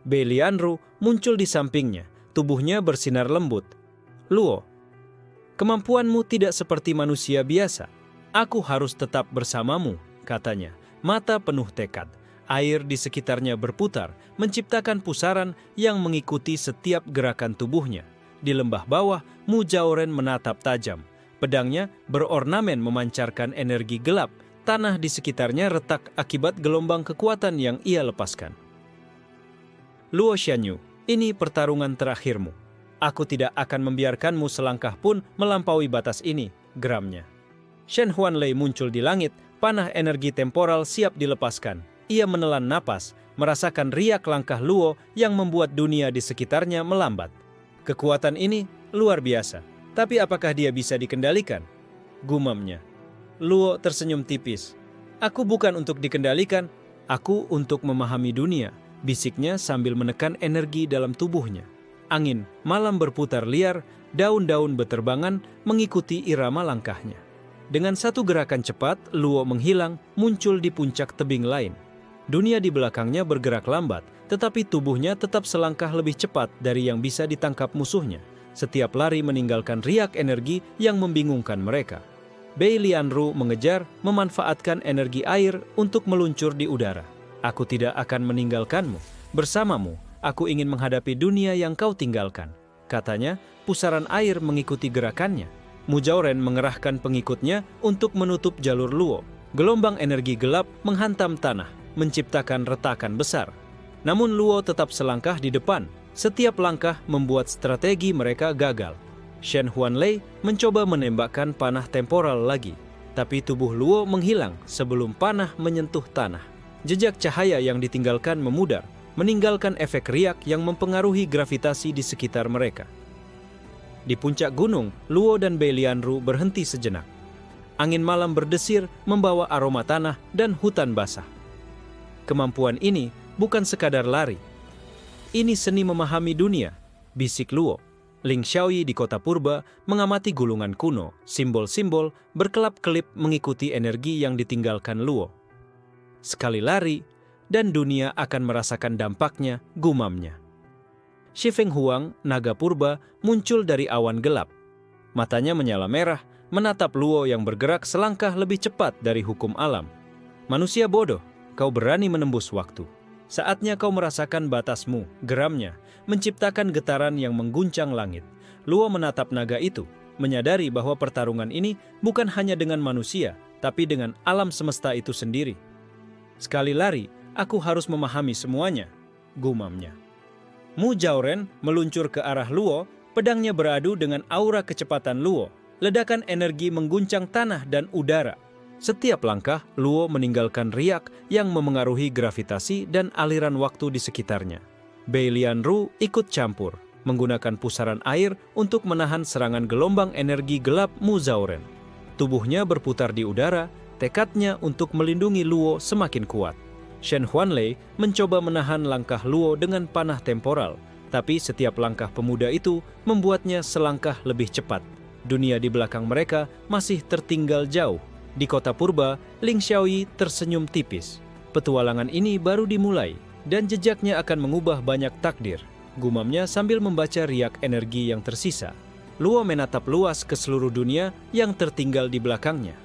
Bei Lianru muncul di sampingnya, tubuhnya bersinar lembut. Luo, kemampuanmu tidak seperti manusia biasa. Aku harus tetap bersamamu, katanya. Mata penuh tekad. Air di sekitarnya berputar, menciptakan pusaran yang mengikuti setiap gerakan tubuhnya. Di lembah bawah, Mu Zhaoren menatap tajam. Pedangnya berornamen memancarkan energi gelap. Tanah di sekitarnya retak akibat gelombang kekuatan yang ia lepaskan. Luo Xianyu, ini pertarungan terakhirmu. Aku tidak akan membiarkanmu selangkah pun melampaui batas ini, geramnya. Shen Huanlei muncul di langit, panah energi temporal siap dilepaskan. Ia menelan napas, merasakan riak langkah Luo yang membuat dunia di sekitarnya melambat. Kekuatan ini luar biasa, tapi apakah dia bisa dikendalikan? Gumamnya. Luo tersenyum tipis. Aku bukan untuk dikendalikan, aku untuk memahami dunia, bisiknya sambil menekan energi dalam tubuhnya. Angin malam berputar liar, daun-daun beterbangan mengikuti irama langkahnya. Dengan satu gerakan cepat, Luo menghilang, muncul di puncak tebing lain. Dunia di belakangnya bergerak lambat, tetapi tubuhnya tetap selangkah lebih cepat dari yang bisa ditangkap musuhnya. Setiap lari meninggalkan riak energi yang membingungkan mereka. Bei Lianru mengejar, memanfaatkan energi air untuk meluncur di udara. Aku tidak akan meninggalkanmu. Bersamamu, aku ingin menghadapi dunia yang kau tinggalkan. Katanya, pusaran air mengikuti gerakannya. Mu Zhaoren mengerahkan pengikutnya untuk menutup jalur Luo. Gelombang energi gelap menghantam tanah, menciptakan retakan besar. Namun Luo tetap selangkah di depan. Setiap langkah membuat strategi mereka gagal. Shen Huanlei mencoba menembakkan panah temporal lagi. Tapi tubuh Luo menghilang sebelum panah menyentuh tanah. Jejak cahaya yang ditinggalkan memudar, meninggalkan efek riak yang mempengaruhi gravitasi di sekitar mereka. Di puncak gunung, Luo dan Bei Lianru berhenti sejenak. Angin malam berdesir membawa aroma tanah dan hutan basah. Kemampuan ini bukan sekadar lari. Ini seni memahami dunia, bisik Luo. Ling Xiaoyi di kota purba mengamati gulungan kuno, simbol-simbol berkelap-kelip mengikuti energi yang ditinggalkan Luo. Sekali lari, dan dunia akan merasakan dampaknya, gumamnya. Shi Feng Huang, naga purba, muncul dari awan gelap. Matanya menyala merah, menatap Luo yang bergerak selangkah lebih cepat dari hukum alam. Manusia bodoh, kau berani menembus waktu. Saatnya kau merasakan batasmu, geramnya, menciptakan getaran yang mengguncang langit. Luo menatap naga itu, menyadari bahwa pertarungan ini bukan hanya dengan manusia, tapi dengan alam semesta itu sendiri. Sekali lari, aku harus memahami semuanya, gumamnya. Mu Zhaoren meluncur ke arah Luo, pedangnya beradu dengan aura kecepatan Luo. Ledakan energi mengguncang tanah dan udara. Setiap langkah, Luo meninggalkan riak yang memengaruhi gravitasi dan aliran waktu di sekitarnya. Bei Lianru ikut campur, menggunakan pusaran air untuk menahan serangan gelombang energi gelap Mu Zhaoren. Tubuhnya berputar di udara, tekadnya untuk melindungi Luo semakin kuat. Shen Huanlei mencoba menahan langkah Luo dengan panah temporal, tapi setiap langkah pemuda itu membuatnya selangkah lebih cepat. Dunia di belakang mereka masih tertinggal jauh. Di kota purba, Ling Xiaoyi tersenyum tipis. Petualangan ini baru dimulai, dan jejaknya akan mengubah banyak takdir. Gumamnya sambil membaca riak energi yang tersisa. Luo menatap luas ke seluruh dunia yang tertinggal di belakangnya.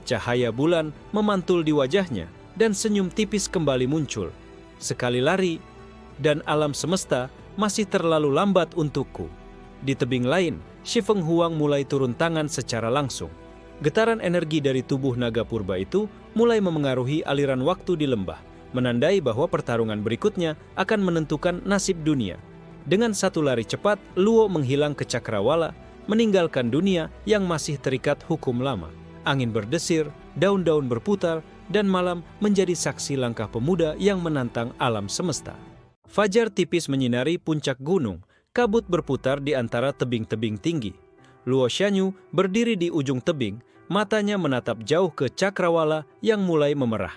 Cahaya bulan memantul di wajahnya, dan senyum tipis kembali muncul. Sekali lari, dan alam semesta masih terlalu lambat untukku. Di tebing lain, Shi Feng Huang mulai turun tangan secara langsung. Getaran energi dari tubuh naga purba itu mulai memengaruhi aliran waktu di lembah, menandai bahwa pertarungan berikutnya akan menentukan nasib dunia. Dengan satu lari cepat, Luo menghilang ke cakrawala, meninggalkan dunia yang masih terikat hukum lama. Angin berdesir, daun-daun berputar, dan malam menjadi saksi langkah pemuda yang menantang alam semesta. Fajar tipis menyinari puncak gunung, kabut berputar di antara tebing-tebing tinggi. Luo Shanyu berdiri di ujung tebing, matanya menatap jauh ke cakrawala yang mulai memerah.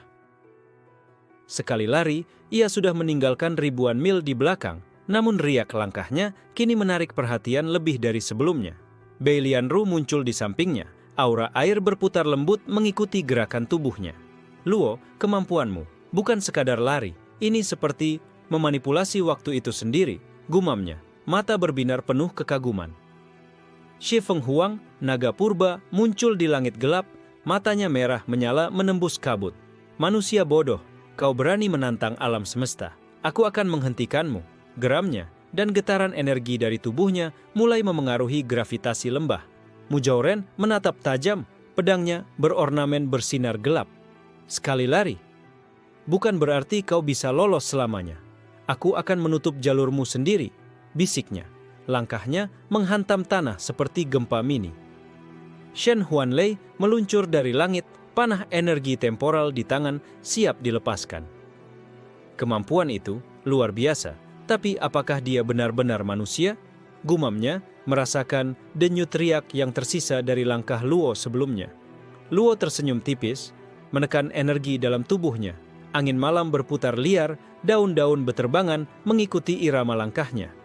Sekali lari, ia sudah meninggalkan ribuan mil di belakang, namun riak langkahnya kini menarik perhatian lebih dari sebelumnya. Bei Lianru muncul di sampingnya, aura air berputar lembut mengikuti gerakan tubuhnya. Luo, kemampuanmu bukan sekadar lari, ini seperti memanipulasi waktu itu sendiri, gumamnya, mata berbinar penuh kekaguman. Shi Feng Huang, naga purba, muncul di langit gelap, matanya merah menyala menembus kabut. Manusia bodoh, kau berani menantang alam semesta. Aku akan menghentikanmu. Geramnya dan getaran energi dari tubuhnya mulai memengaruhi gravitasi lembah. Mu Zhaoren menatap tajam, pedangnya berornamen bersinar gelap. Sekali lari, bukan berarti kau bisa lolos selamanya. Aku akan menutup jalurmu sendiri, bisiknya. Langkahnya menghantam tanah seperti gempa mini. Shen Huanlei meluncur dari langit, panah energi temporal di tangan siap dilepaskan. Kemampuan itu luar biasa, tapi apakah dia benar-benar manusia? Gumamnya merasakan denyut riak yang tersisa dari langkah Luo sebelumnya. Luo tersenyum tipis, menekan energi dalam tubuhnya. Angin malam berputar liar, daun-daun beterbangan mengikuti irama langkahnya.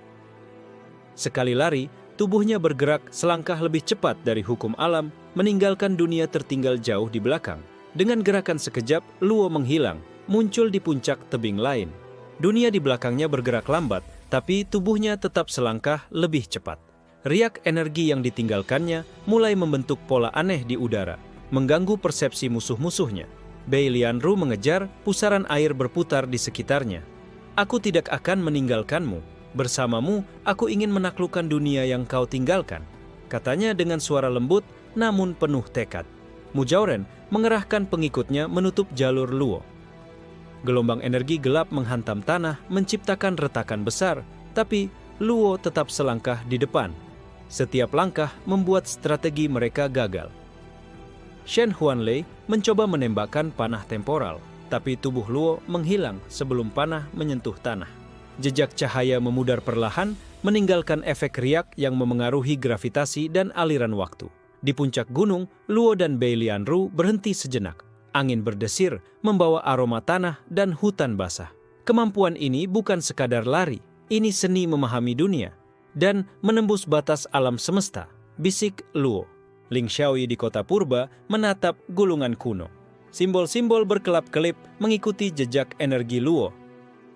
Sekali lari, tubuhnya bergerak selangkah lebih cepat dari hukum alam, meninggalkan dunia tertinggal jauh di belakang. Dengan gerakan sekejap, Luo menghilang, muncul di puncak tebing lain. Dunia di belakangnya bergerak lambat, tapi tubuhnya tetap selangkah lebih cepat. Riak energi yang ditinggalkannya mulai membentuk pola aneh di udara, mengganggu persepsi musuh-musuhnya. Bei Lianru mengejar, pusaran air berputar di sekitarnya. Aku tidak akan meninggalkanmu. Bersamamu, aku ingin menaklukkan dunia yang kau tinggalkan, katanya dengan suara lembut namun penuh tekad. Mu Zhaoren mengerahkan pengikutnya menutup jalur Luo. Gelombang energi gelap menghantam tanah, menciptakan retakan besar, tapi Luo tetap selangkah di depan. Setiap langkah membuat strategi mereka gagal. Shen Huanlei mencoba menembakkan panah temporal, tapi tubuh Luo menghilang sebelum panah menyentuh tanah. Jejak cahaya memudar perlahan, meninggalkan efek riak yang memengaruhi gravitasi dan aliran waktu. Di puncak gunung, Luo dan Bei Lianru berhenti sejenak. Angin berdesir, membawa aroma tanah dan hutan basah. Kemampuan ini bukan sekadar lari, ini seni memahami dunia dan menembus batas alam semesta, bisik Luo. Ling Xiaoyi di kota purba menatap gulungan kuno. Simbol-simbol berkelap-kelip mengikuti jejak energi Luo.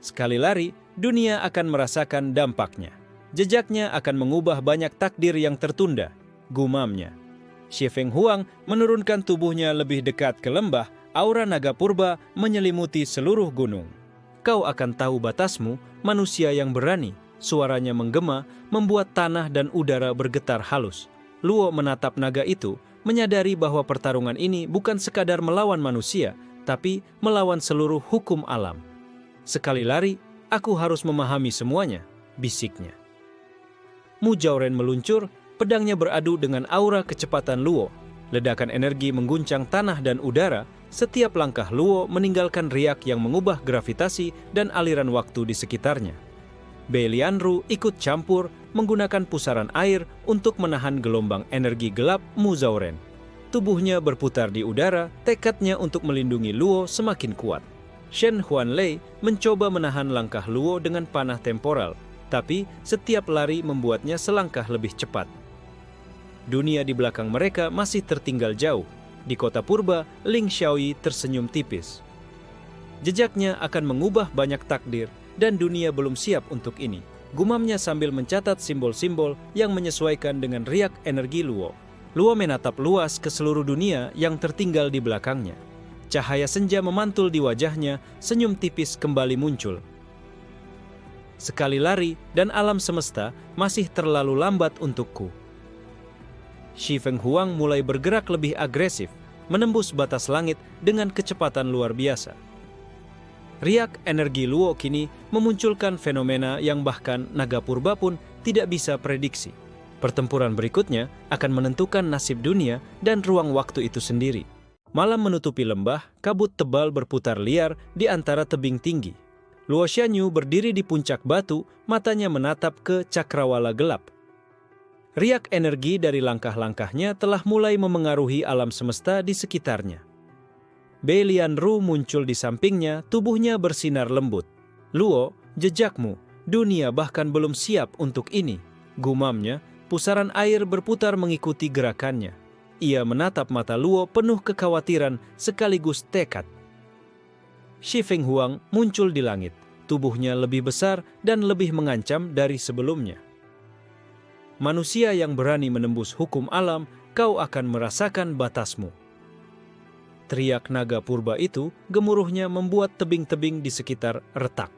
Sekali lari, dunia akan merasakan dampaknya. Jejaknya akan mengubah banyak takdir yang tertunda, gumamnya. Xie Fenghuang menurunkan tubuhnya lebih dekat ke lembah, aura naga purba menyelimuti seluruh gunung. Kau akan tahu batasmu, manusia yang berani. Suaranya menggema, membuat tanah dan udara bergetar halus. Luo menatap naga itu, menyadari bahwa pertarungan ini bukan sekadar melawan manusia, tapi melawan seluruh hukum alam. Sekali lari, aku harus memahami semuanya, bisiknya. Mu Zhaoren meluncur, pedangnya beradu dengan aura kecepatan Luo. Ledakan energi mengguncang tanah dan udara. Setiap langkah Luo meninggalkan riak yang mengubah gravitasi dan aliran waktu di sekitarnya. Bei Lianru ikut campur menggunakan pusaran air untuk menahan gelombang energi gelap Mu Zhaoren. Tubuhnya berputar di udara, tekadnya untuk melindungi Luo semakin kuat. Shen Huanlei mencoba menahan langkah Luo dengan panah temporal, tapi setiap lari membuatnya selangkah lebih cepat. Dunia di belakang mereka masih tertinggal jauh. Di kota purba, Ling Xiaoyi tersenyum tipis. Jejaknya akan mengubah banyak takdir dan dunia belum siap untuk ini. Gumamnya sambil mencatat simbol-simbol yang menyesuaikan dengan riak energi Luo. Luo menatap luas ke seluruh dunia yang tertinggal di belakangnya. Cahaya senja memantul di wajahnya, senyum tipis kembali muncul. Sekali lari dan alam semesta masih terlalu lambat untukku. Xie Fenghuang mulai bergerak lebih agresif, menembus batas langit dengan kecepatan luar biasa. Riak energi Luo kini memunculkan fenomena yang bahkan naga purba pun tidak bisa prediksi. Pertempuran berikutnya akan menentukan nasib dunia dan ruang waktu itu sendiri. Malam menutupi lembah, kabut tebal berputar liar di antara tebing tinggi. Luo Xianyu berdiri di puncak batu, matanya menatap ke cakrawala gelap. Riak energi dari langkah-langkahnya telah mulai memengaruhi alam semesta di sekitarnya. Bei Lianru muncul di sampingnya, tubuhnya bersinar lembut. Luo, jejakmu, dunia bahkan belum siap untuk ini. Gumamnya, pusaran air berputar mengikuti gerakannya. Ia menatap mata Luo penuh kekhawatiran sekaligus tekad. Xie Fenghuang muncul di langit, tubuhnya lebih besar dan lebih mengancam dari sebelumnya. Manusia yang berani menembus hukum alam, kau akan merasakan batasmu. Teriak naga purba itu, gemuruhnya membuat tebing-tebing di sekitar retak.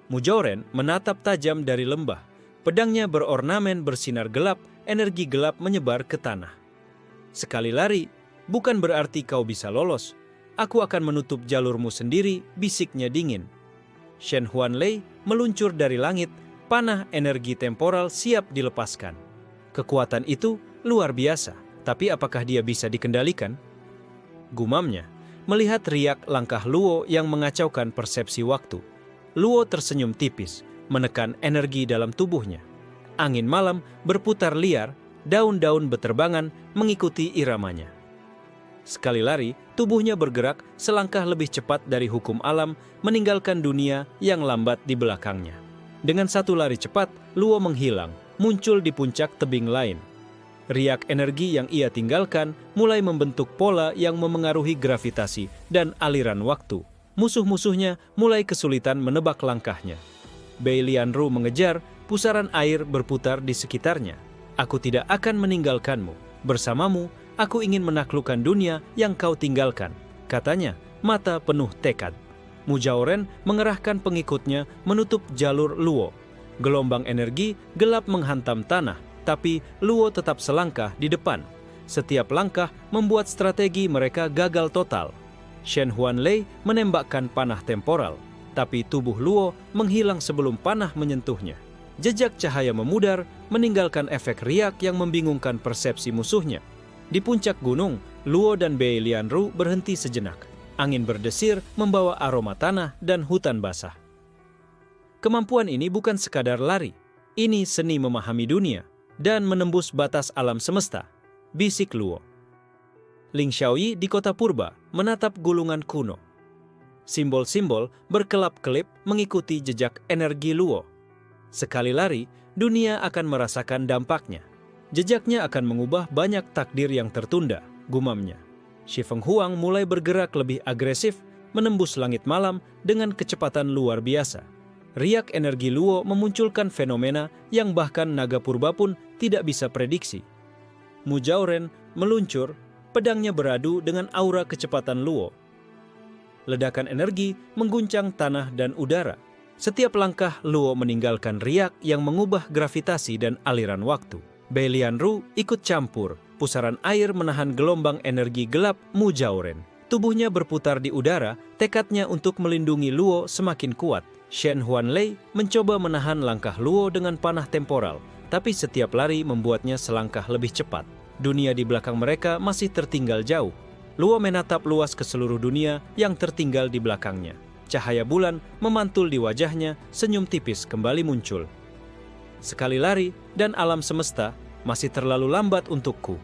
Mu Zhaoren menatap tajam dari lembah. Pedangnya berornamen bersinar gelap, energi gelap menyebar ke tanah. Sekali lari, bukan berarti kau bisa lolos. Aku akan menutup jalurmu sendiri, bisiknya dingin. Shen Huanlei meluncur dari langit, panah energi temporal siap dilepaskan. Kekuatan itu luar biasa, tapi apakah dia bisa dikendalikan? Gumamnya, melihat riak langkah Luo yang mengacaukan persepsi waktu. Luo tersenyum tipis, menekan energi dalam tubuhnya. Angin malam berputar liar, daun-daun beterbangan mengikuti iramanya. Sekali lari, tubuhnya bergerak selangkah lebih cepat dari hukum alam, meninggalkan dunia yang lambat di belakangnya. Dengan satu lari cepat, Luo menghilang, muncul di puncak tebing lain. Riak energi yang ia tinggalkan mulai membentuk pola yang memengaruhi gravitasi dan aliran waktu. Musuh-musuhnya mulai kesulitan menebak langkahnya. Bei Lianru mengejar, pusaran air berputar di sekitarnya. Aku tidak akan meninggalkanmu. Bersamamu, aku ingin menaklukkan dunia yang kau tinggalkan, katanya, mata penuh tekad. Mu Zhaoren mengerahkan pengikutnya menutup jalur Luo. Gelombang energi gelap menghantam tanah, tapi Luo tetap selangkah di depan. Setiap langkah membuat strategi mereka gagal total. Shen Huanlei menembakkan panah temporal, tapi tubuh Luo menghilang sebelum panah menyentuhnya. Jejak cahaya memudar, meninggalkan efek riak yang membingungkan persepsi musuhnya. Di puncak gunung, Luo dan Bei Lianru berhenti sejenak. Angin berdesir membawa aroma tanah dan hutan basah. Kemampuan ini bukan sekadar lari. Ini seni memahami dunia dan menembus batas alam semesta, bisik Luo. Ling Xiaoyi di kota purba menatap gulungan kuno. Simbol-simbol berkelap-kelip mengikuti jejak energi Luo. Sekali lari, dunia akan merasakan dampaknya. Jejaknya akan mengubah banyak takdir yang tertunda, gumamnya. Shi Fenghuang mulai bergerak lebih agresif, menembus langit malam dengan kecepatan luar biasa. Riak energi Luo memunculkan fenomena yang bahkan naga purba pun tidak bisa prediksi. Mu Zhaoren meluncur, pedangnya beradu dengan aura kecepatan Luo. Ledakan energi mengguncang tanah dan udara. Setiap langkah Luo meninggalkan riak yang mengubah gravitasi dan aliran waktu. Bei Lianru ikut campur. Pusaran air menahan gelombang energi gelap Mu Zhaoren. Tubuhnya berputar di udara, tekadnya untuk melindungi Luo semakin kuat. Shen Huanlei mencoba menahan langkah Luo dengan panah temporal, tapi setiap lari membuatnya selangkah lebih cepat. Dunia di belakang mereka masih tertinggal jauh. Luo menatap luas ke seluruh dunia yang tertinggal di belakangnya. Cahaya bulan memantul di wajahnya, senyum tipis kembali muncul. Sekali lari, dan alam semesta masih terlalu lambat untukku.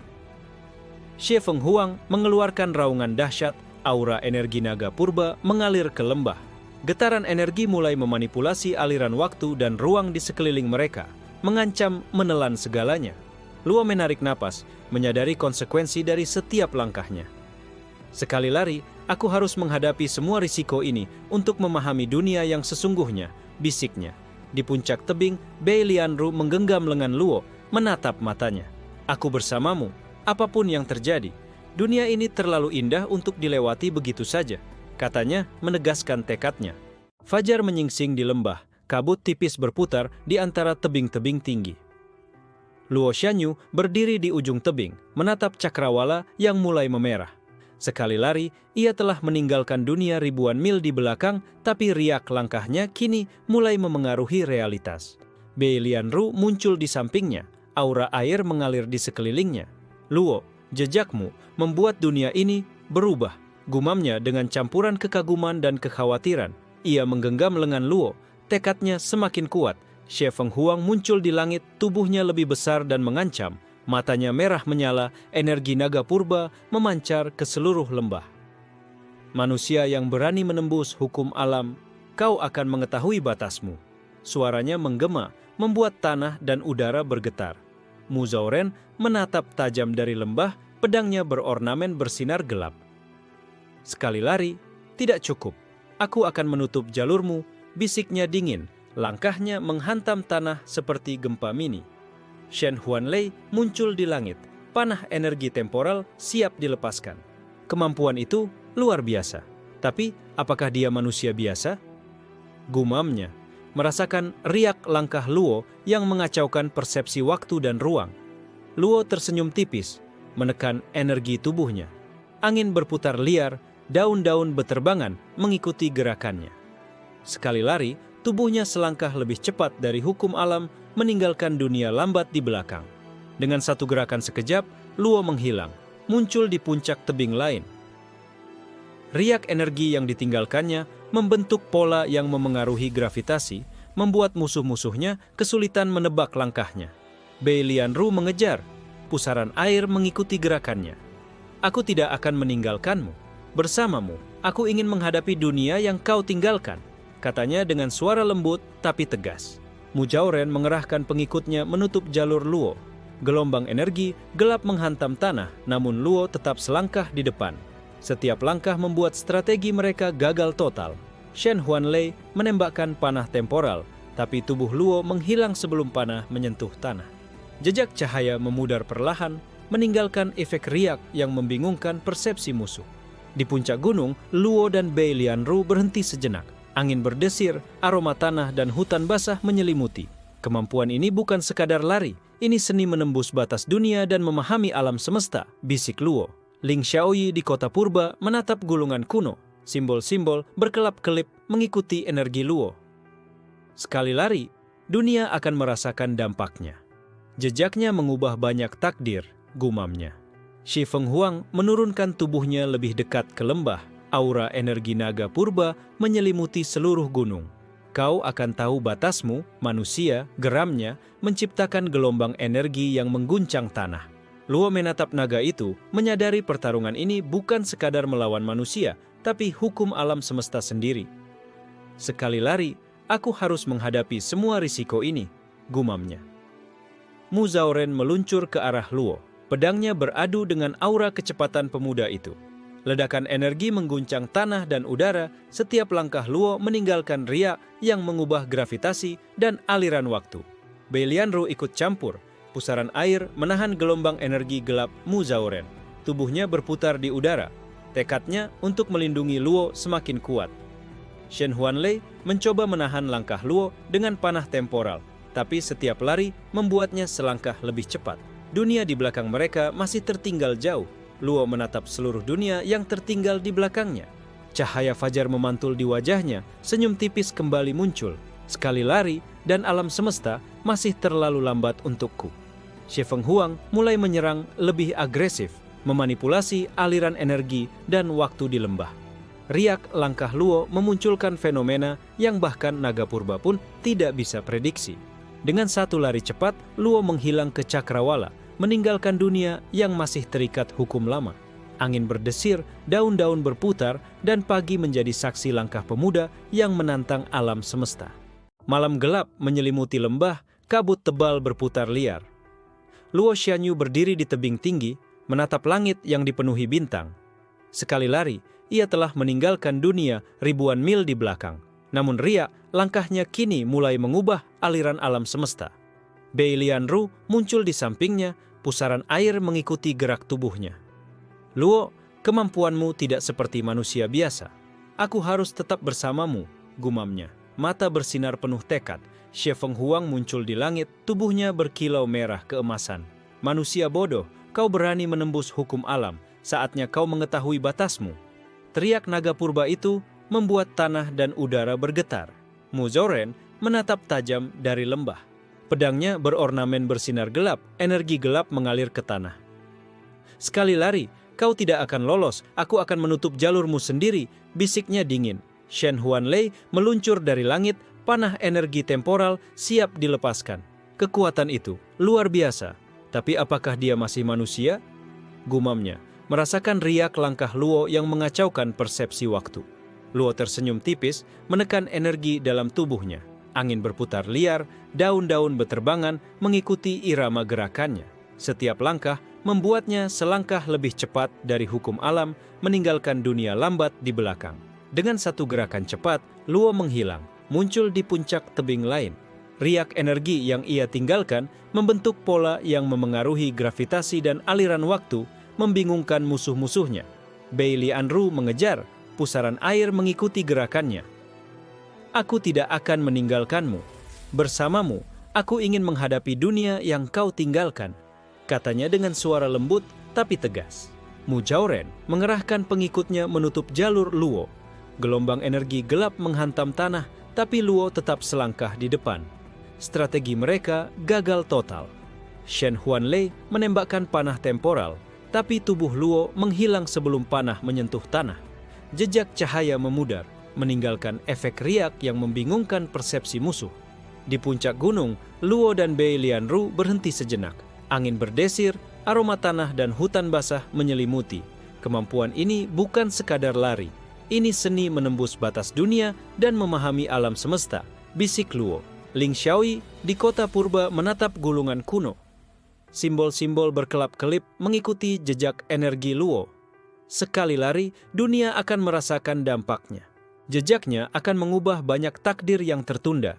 Shi Fenghuang mengeluarkan raungan dahsyat, aura energi naga purba mengalir ke lembah. Getaran energi mulai memanipulasi aliran waktu dan ruang di sekeliling mereka, mengancam menelan segalanya. Luo menarik napas, menyadari konsekuensi dari setiap langkahnya. Sekali lari, aku harus menghadapi semua risiko ini untuk memahami dunia yang sesungguhnya, bisiknya. Di puncak tebing, Bei Lianru menggenggam lengan Luo, menatap matanya. Aku bersamamu, apapun yang terjadi. Dunia ini terlalu indah untuk dilewati begitu saja, katanya menegaskan tekadnya. Fajar menyingsing di lembah, kabut tipis berputar di antara tebing-tebing tinggi. Luo Shanyu berdiri di ujung tebing, menatap cakrawala yang mulai memerah. Sekali lari, ia telah meninggalkan dunia ribuan mil di belakang, tapi riak langkahnya kini mulai memengaruhi realitas. Bei Lianru muncul di sampingnya, aura air mengalir di sekelilingnya. Luo, jejakmu membuat dunia ini berubah, gumamnya dengan campuran kekaguman dan kekhawatiran. Ia menggenggam lengan Luo, tekadnya semakin kuat. Shi Fenghuang muncul di langit, tubuhnya lebih besar dan mengancam. Matanya merah menyala, energi naga purba memancar ke seluruh lembah. Manusia yang berani menembus hukum alam, kau akan mengetahui batasmu. Suaranya menggema, membuat tanah dan udara bergetar. Mu Zhaoren menatap tajam dari lembah, pedangnya berornamen bersinar gelap. Sekali lari, tidak cukup. Aku akan menutup jalurmu, bisiknya dingin, langkahnya menghantam tanah seperti gempa mini. Shen Huanlei muncul di langit, panah energi temporal siap dilepaskan. Kemampuan itu luar biasa. Tapi, apakah dia manusia biasa? Gumamnya, merasakan riak langkah Luo yang mengacaukan persepsi waktu dan ruang. Luo tersenyum tipis, menekan energi tubuhnya. Angin berputar liar, daun-daun beterbangan mengikuti gerakannya. Sekali lari, tubuhnya selangkah lebih cepat dari hukum alam, meninggalkan dunia lambat di belakang. Dengan satu gerakan sekejap, Luo menghilang, muncul di puncak tebing lain. Riak energi yang ditinggalkannya membentuk pola yang memengaruhi gravitasi, membuat musuh-musuhnya kesulitan menebak langkahnya. Bei Lianru mengejar, pusaran air mengikuti gerakannya. Aku tidak akan meninggalkanmu. Bersamamu, aku ingin menghadapi dunia yang kau tinggalkan, katanya dengan suara lembut tapi tegas. Mu Zhaoren mengerahkan pengikutnya menutup jalur Luo. Gelombang energi gelap menghantam tanah, namun Luo tetap selangkah di depan. Setiap langkah membuat strategi mereka gagal total. Shen Huanlei menembakkan panah temporal, tapi tubuh Luo menghilang sebelum panah menyentuh tanah. Jejak cahaya memudar perlahan, meninggalkan efek riak yang membingungkan persepsi musuh. Di puncak gunung, Luo dan Bei Lianru berhenti sejenak. Angin berdesir, aroma tanah dan hutan basah menyelimuti. Kemampuan ini bukan sekadar lari, ini seni menembus batas dunia dan memahami alam semesta, bisik Luo. Ling Xiaoyi di kota purba menatap gulungan kuno, simbol-simbol berkelap-kelip mengikuti energi Luo. Sekali lari, dunia akan merasakan dampaknya. Jejaknya mengubah banyak takdir, gumamnya. Shi Fenghuang menurunkan tubuhnya lebih dekat ke lembah. Aura energi naga purba menyelimuti seluruh gunung. Kau akan tahu batasmu, manusia, geramnya, menciptakan gelombang energi yang mengguncang tanah. Luo menatap naga itu, menyadari pertarungan ini bukan sekadar melawan manusia, tapi hukum alam semesta sendiri. Sekali lari, aku harus menghadapi semua risiko ini, gumamnya. Mu Zaoren meluncur ke arah Luo. Pedangnya beradu dengan aura kecepatan pemuda itu. Ledakan energi mengguncang tanah dan udara, setiap langkah Luo meninggalkan riak yang mengubah gravitasi dan aliran waktu. Beilianru ikut campur. Pusaran air menahan gelombang energi gelap Mu Zaoren. Tubuhnya berputar di udara. Tekadnya untuk melindungi Luo semakin kuat. Shen Huanlei mencoba menahan langkah Luo dengan panah temporal, tapi setiap lari membuatnya selangkah lebih cepat. Dunia di belakang mereka masih tertinggal jauh. Luo menatap seluruh dunia yang tertinggal di belakangnya. Cahaya fajar memantul di wajahnya, senyum tipis kembali muncul. Sekali lari, dan alam semesta masih terlalu lambat untukku. Xie Fenghuang mulai menyerang lebih agresif, memanipulasi aliran energi dan waktu di lembah. Riak langkah Luo memunculkan fenomena yang bahkan naga purba pun tidak bisa prediksi. Dengan satu lari cepat, Luo menghilang ke cakrawala, meninggalkan dunia yang masih terikat hukum lama. Angin berdesir, daun-daun berputar, dan pagi menjadi saksi langkah pemuda yang menantang alam semesta. Malam gelap menyelimuti lembah, kabut tebal berputar liar. Luo Xianyu berdiri di tebing tinggi, menatap langit yang dipenuhi bintang. Sekali lari, ia telah meninggalkan dunia ribuan mil di belakang. Namun riak, langkahnya kini mulai mengubah aliran alam semesta. Beilianru muncul di sampingnya, pusaran air mengikuti gerak tubuhnya. Luo, kemampuanmu tidak seperti manusia biasa. Aku harus tetap bersamamu, gumamnya. Mata bersinar penuh tekad. Xie Fenghuang muncul di langit, tubuhnya berkilau merah keemasan. Manusia bodoh, kau berani menembus hukum alam, saatnya kau mengetahui batasmu. Teriak naga purba itu membuat tanah dan udara bergetar. Mu Zaoren menatap tajam dari lembah. Pedangnya berornamen bersinar gelap, energi gelap mengalir ke tanah. Sekali lari, kau tidak akan lolos, aku akan menutup jalurmu sendiri, bisiknya dingin. Shen Huanlei meluncur dari langit, panah energi temporal siap dilepaskan. Kekuatan itu luar biasa, tapi apakah dia masih manusia? Gumamnya, merasakan riak langkah Luo yang mengacaukan persepsi waktu. Luo tersenyum tipis, menekan energi dalam tubuhnya. Angin berputar liar, daun-daun beterbangan mengikuti irama gerakannya. Setiap langkah membuatnya selangkah lebih cepat dari hukum alam, meninggalkan dunia lambat di belakang. Dengan satu gerakan cepat, Luo menghilang, muncul di puncak tebing lain. Riak energi yang ia tinggalkan membentuk pola yang memengaruhi gravitasi dan aliran waktu, membingungkan musuh-musuhnya. Beilianru mengejar, pusaran air mengikuti gerakannya. Aku tidak akan meninggalkanmu. Bersamamu, aku ingin menghadapi dunia yang kau tinggalkan, katanya dengan suara lembut tapi tegas. Mu Zaoren mengerahkan pengikutnya menutup jalur Luo. Gelombang energi gelap menghantam tanah, tapi Luo tetap selangkah di depan. Strategi mereka gagal total. Shen Huanlei menembakkan panah temporal, tapi tubuh Luo menghilang sebelum panah menyentuh tanah. Jejak cahaya memudar, meninggalkan efek riak yang membingungkan persepsi musuh. Di puncak gunung, Luo dan Beilianru berhenti sejenak. Angin berdesir, aroma tanah dan hutan basah menyelimuti. Kemampuan ini bukan sekadar lari. Ini seni menembus batas dunia dan memahami alam semesta, bisik Luo. Ling Xiaoyi di kota purba menatap gulungan kuno. Simbol-simbol berkelap-kelip mengikuti jejak energi Luo. Sekali lari, dunia akan merasakan dampaknya. Jejaknya akan mengubah banyak takdir yang tertunda,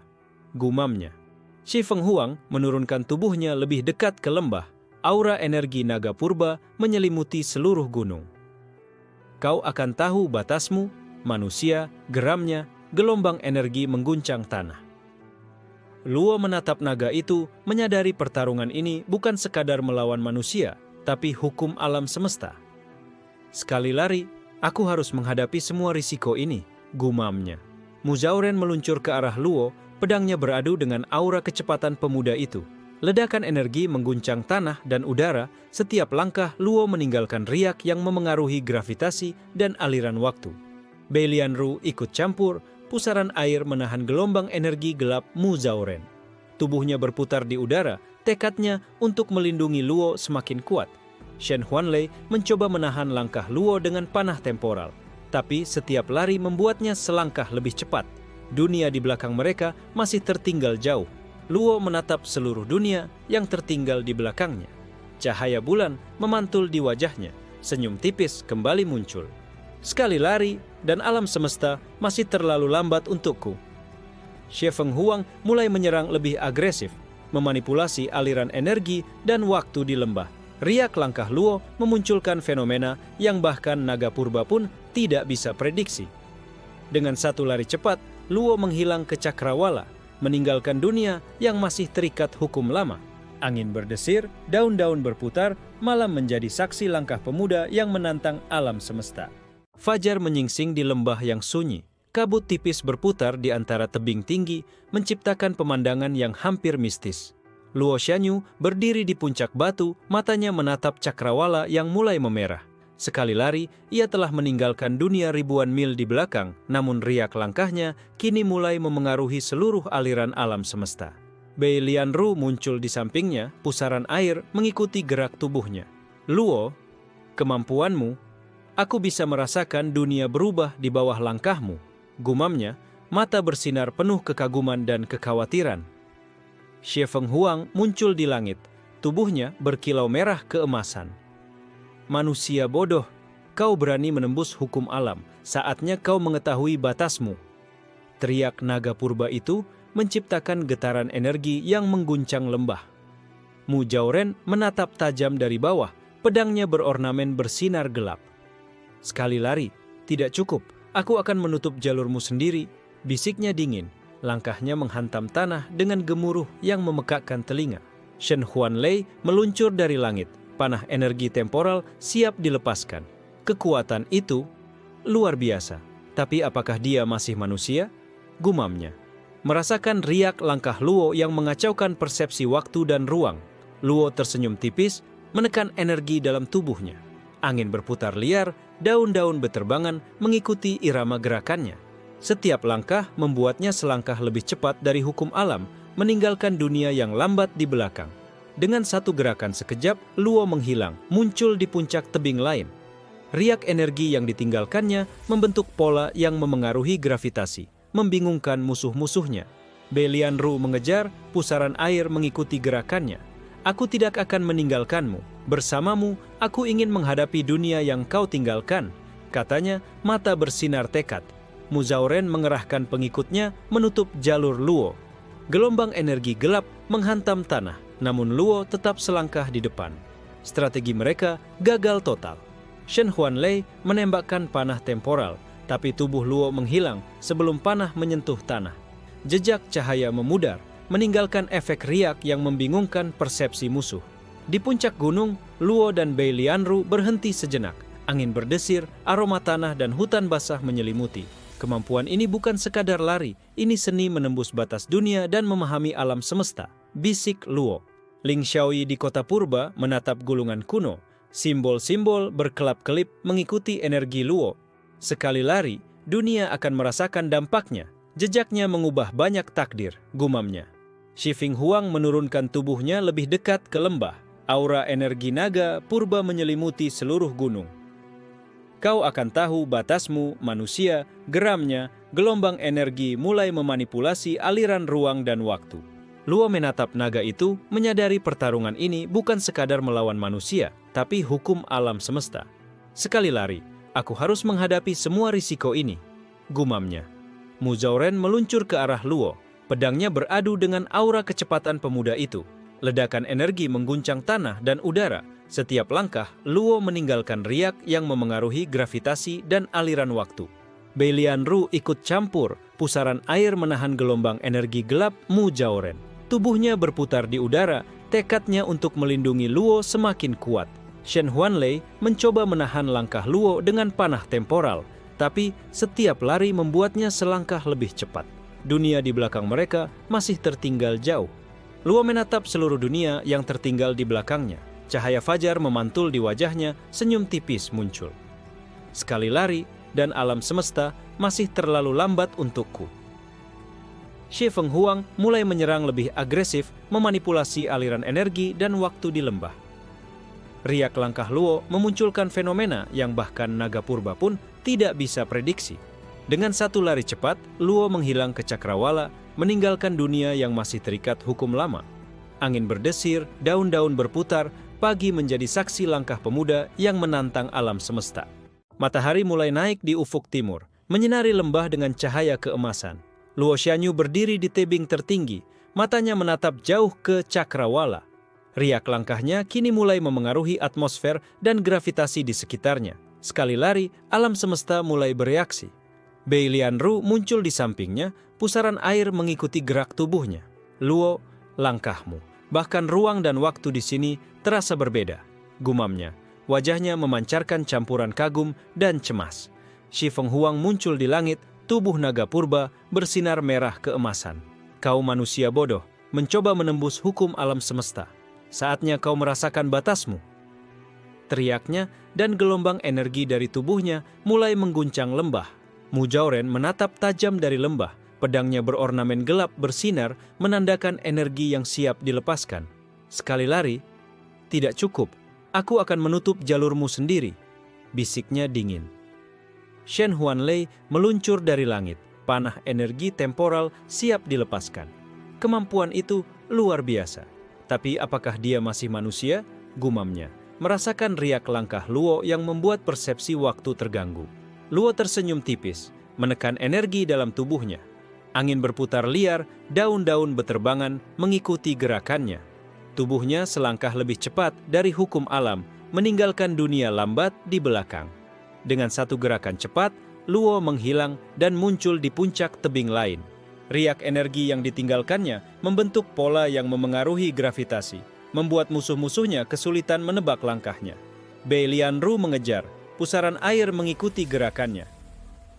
gumamnya. Xie Fenghuang menurunkan tubuhnya lebih dekat ke lembah. Aura energi naga purba menyelimuti seluruh gunung. Kau akan tahu batasmu, manusia, geramnya, gelombang energi mengguncang tanah. Luo menatap naga itu, menyadari pertarungan ini bukan sekadar melawan manusia, tapi hukum alam semesta. Sekali lari, aku harus menghadapi semua risiko ini, gumamnya. Mu Zaoren meluncur ke arah Luo, pedangnya beradu dengan aura kecepatan pemuda itu. Ledakan energi mengguncang tanah dan udara, setiap langkah Luo meninggalkan riak yang memengaruhi gravitasi dan aliran waktu. Beilianru ikut campur, pusaran air menahan gelombang energi gelap Mu Zaoren. Tubuhnya berputar di udara, tekadnya untuk melindungi Luo semakin kuat. Shen Huanlei mencoba menahan langkah Luo dengan panah temporal. Tapi setiap lari membuatnya selangkah lebih cepat. Dunia di belakang mereka masih tertinggal jauh. Luo menatap seluruh dunia yang tertinggal di belakangnya. Cahaya bulan memantul di wajahnya. Senyum tipis kembali muncul. Sekali lari dan alam semesta masih terlalu lambat untukku. Xie Fenghuang mulai menyerang lebih agresif, memanipulasi aliran energi dan waktu di lembah. Riak langkah Luo memunculkan fenomena yang bahkan naga purba pun tidak bisa prediksi. Dengan satu lari cepat, Luo menghilang ke cakrawala, meninggalkan dunia yang masih terikat hukum lama. Angin berdesir, daun-daun berputar, malam menjadi saksi langkah pemuda yang menantang alam semesta. Fajar menyingsing di lembah yang sunyi. Kabut tipis berputar di antara tebing tinggi, menciptakan pemandangan yang hampir mistis. Luo Xianyu berdiri di puncak batu, matanya menatap cakrawala yang mulai memerah. Sekali lari, ia telah meninggalkan dunia ribuan mil di belakang, namun riak langkahnya kini mulai memengaruhi seluruh aliran alam semesta. Bei Lianru muncul di sampingnya, pusaran air mengikuti gerak tubuhnya. Luo, kemampuanmu, aku bisa merasakan dunia berubah di bawah langkahmu. Gumamnya, mata bersinar penuh kekaguman dan kekhawatiran. Xie Fenghuang muncul di langit, tubuhnya berkilau merah keemasan. Manusia bodoh, kau berani menembus hukum alam, saatnya kau mengetahui batasmu. Teriak naga purba itu menciptakan getaran energi yang mengguncang lembah. Mu Jiaoren menatap tajam dari bawah, pedangnya berornamen bersinar gelap. Sekali lari, tidak cukup, aku akan menutup jalurmu sendiri, bisiknya dingin. Langkahnya menghantam tanah dengan gemuruh yang memekakkan telinga. Shen Huanlei meluncur dari langit, panah energi temporal siap dilepaskan. Kekuatan itu luar biasa. Tapi apakah dia masih manusia? Gumamnya. Merasakan riak langkah Luo yang mengacaukan persepsi waktu dan ruang. Luo tersenyum tipis, menekan energi dalam tubuhnya. Angin berputar liar, daun-daun beterbangan mengikuti irama gerakannya. Setiap langkah membuatnya selangkah lebih cepat dari hukum alam, meninggalkan dunia yang lambat di belakang. Dengan satu gerakan sekejap, Luo menghilang, muncul di puncak tebing lain. Riak energi yang ditinggalkannya membentuk pola yang memengaruhi gravitasi, membingungkan musuh-musuhnya. Bei Lianru mengejar, pusaran air mengikuti gerakannya. Aku tidak akan meninggalkanmu. Bersamamu, aku ingin menghadapi dunia yang kau tinggalkan, katanya, mata bersinar tekad. Mu Jiaoren mengerahkan pengikutnya menutup jalur Luo. Gelombang energi gelap menghantam tanah, namun Luo tetap selangkah di depan. Strategi mereka gagal total. Shen Huanlei menembakkan panah temporal, tapi tubuh Luo menghilang sebelum panah menyentuh tanah. Jejak cahaya memudar, meninggalkan efek riak yang membingungkan persepsi musuh. Di puncak gunung, Luo dan Bei Lianru berhenti sejenak. Angin berdesir, aroma tanah dan hutan basah menyelimuti. Kemampuan ini bukan sekadar lari, ini seni menembus batas dunia dan memahami alam semesta, bisik Luo. Ling Xiaoyi di kota purba menatap gulungan kuno. Simbol-simbol berkelap-kelip mengikuti energi Luo. Sekali lari, dunia akan merasakan dampaknya. Jejaknya mengubah banyak takdir, gumamnya. Xie Fenghuang menurunkan tubuhnya lebih dekat ke lembah. Aura energi naga purba menyelimuti seluruh gunung. Kau akan tahu batasmu, manusia, geramnya, gelombang energi mulai memanipulasi aliran ruang dan waktu. Luo menatap naga itu, menyadari pertarungan ini bukan sekadar melawan manusia, tapi hukum alam semesta. Sekali lari, aku harus menghadapi semua risiko ini, gumamnya. Mu Jiaoren meluncur ke arah Luo, pedangnya beradu dengan aura kecepatan pemuda itu. Ledakan energi mengguncang tanah dan udara. Setiap langkah, Luo meninggalkan riak yang memengaruhi gravitasi dan aliran waktu. Bei Lianru ikut campur, pusaran air menahan gelombang energi gelap Mu Jiaoren. Tubuhnya berputar di udara, tekadnya untuk melindungi Luo semakin kuat. Shen Huanlei mencoba menahan langkah Luo dengan panah temporal, tapi setiap lari membuatnya selangkah lebih cepat. Dunia di belakang mereka masih tertinggal jauh. Luo menatap seluruh dunia yang tertinggal di belakangnya. Cahaya fajar memantul di wajahnya, senyum tipis muncul. Sekali lari, dan alam semesta masih terlalu lambat untukku. Xie Fenghuang mulai menyerang lebih agresif, memanipulasi aliran energi dan waktu di lembah. Riak langkah Luo memunculkan fenomena yang bahkan naga purba pun tidak bisa prediksi. Dengan satu lari cepat, Luo menghilang ke cakrawala, meninggalkan dunia yang masih terikat hukum lama. Angin berdesir, daun-daun berputar, pagi menjadi saksi langkah pemuda yang menantang alam semesta. Matahari mulai naik di ufuk timur, menyinari lembah dengan cahaya keemasan. Luo Xianyu berdiri di tebing tertinggi, matanya menatap jauh ke cakrawala. Riak langkahnya kini mulai memengaruhi atmosfer dan gravitasi di sekitarnya. Sekali lari, alam semesta mulai bereaksi. Bei Lianru muncul di sampingnya, pusaran air mengikuti gerak tubuhnya. Luo, langkahmu. Bahkan ruang dan waktu di sini terasa berbeda, gumamnya. Wajahnya memancarkan campuran kagum dan cemas. Shi Fenghuang muncul di langit, tubuh naga purba bersinar merah keemasan. Kau manusia bodoh, mencoba menembus hukum alam semesta. Saatnya kau merasakan batasmu. Teriaknya dan gelombang energi dari tubuhnya mulai mengguncang lembah. Mu Zhaoren menatap tajam dari lembah. Pedangnya berornamen gelap bersinar menandakan energi yang siap dilepaskan. Sekali lari, tidak cukup. Aku akan menutup jalurmu sendiri, bisiknya dingin. Shen Huanlei meluncur dari langit. Panah energi temporal siap dilepaskan. Kemampuan itu luar biasa. Tapi apakah dia masih manusia? Gumamnya, merasakan riak langkah Luo yang membuat persepsi waktu terganggu. Luo tersenyum tipis, menekan energi dalam tubuhnya. Angin berputar liar, daun-daun beterbangan mengikuti gerakannya. Tubuhnya selangkah lebih cepat dari hukum alam, meninggalkan dunia lambat di belakang. Dengan satu gerakan cepat, Luo menghilang dan muncul di puncak tebing lain. Riak energi yang ditinggalkannya membentuk pola yang memengaruhi gravitasi, membuat musuh-musuhnya kesulitan menebak langkahnya. Bei Lianru mengejar, pusaran air mengikuti gerakannya.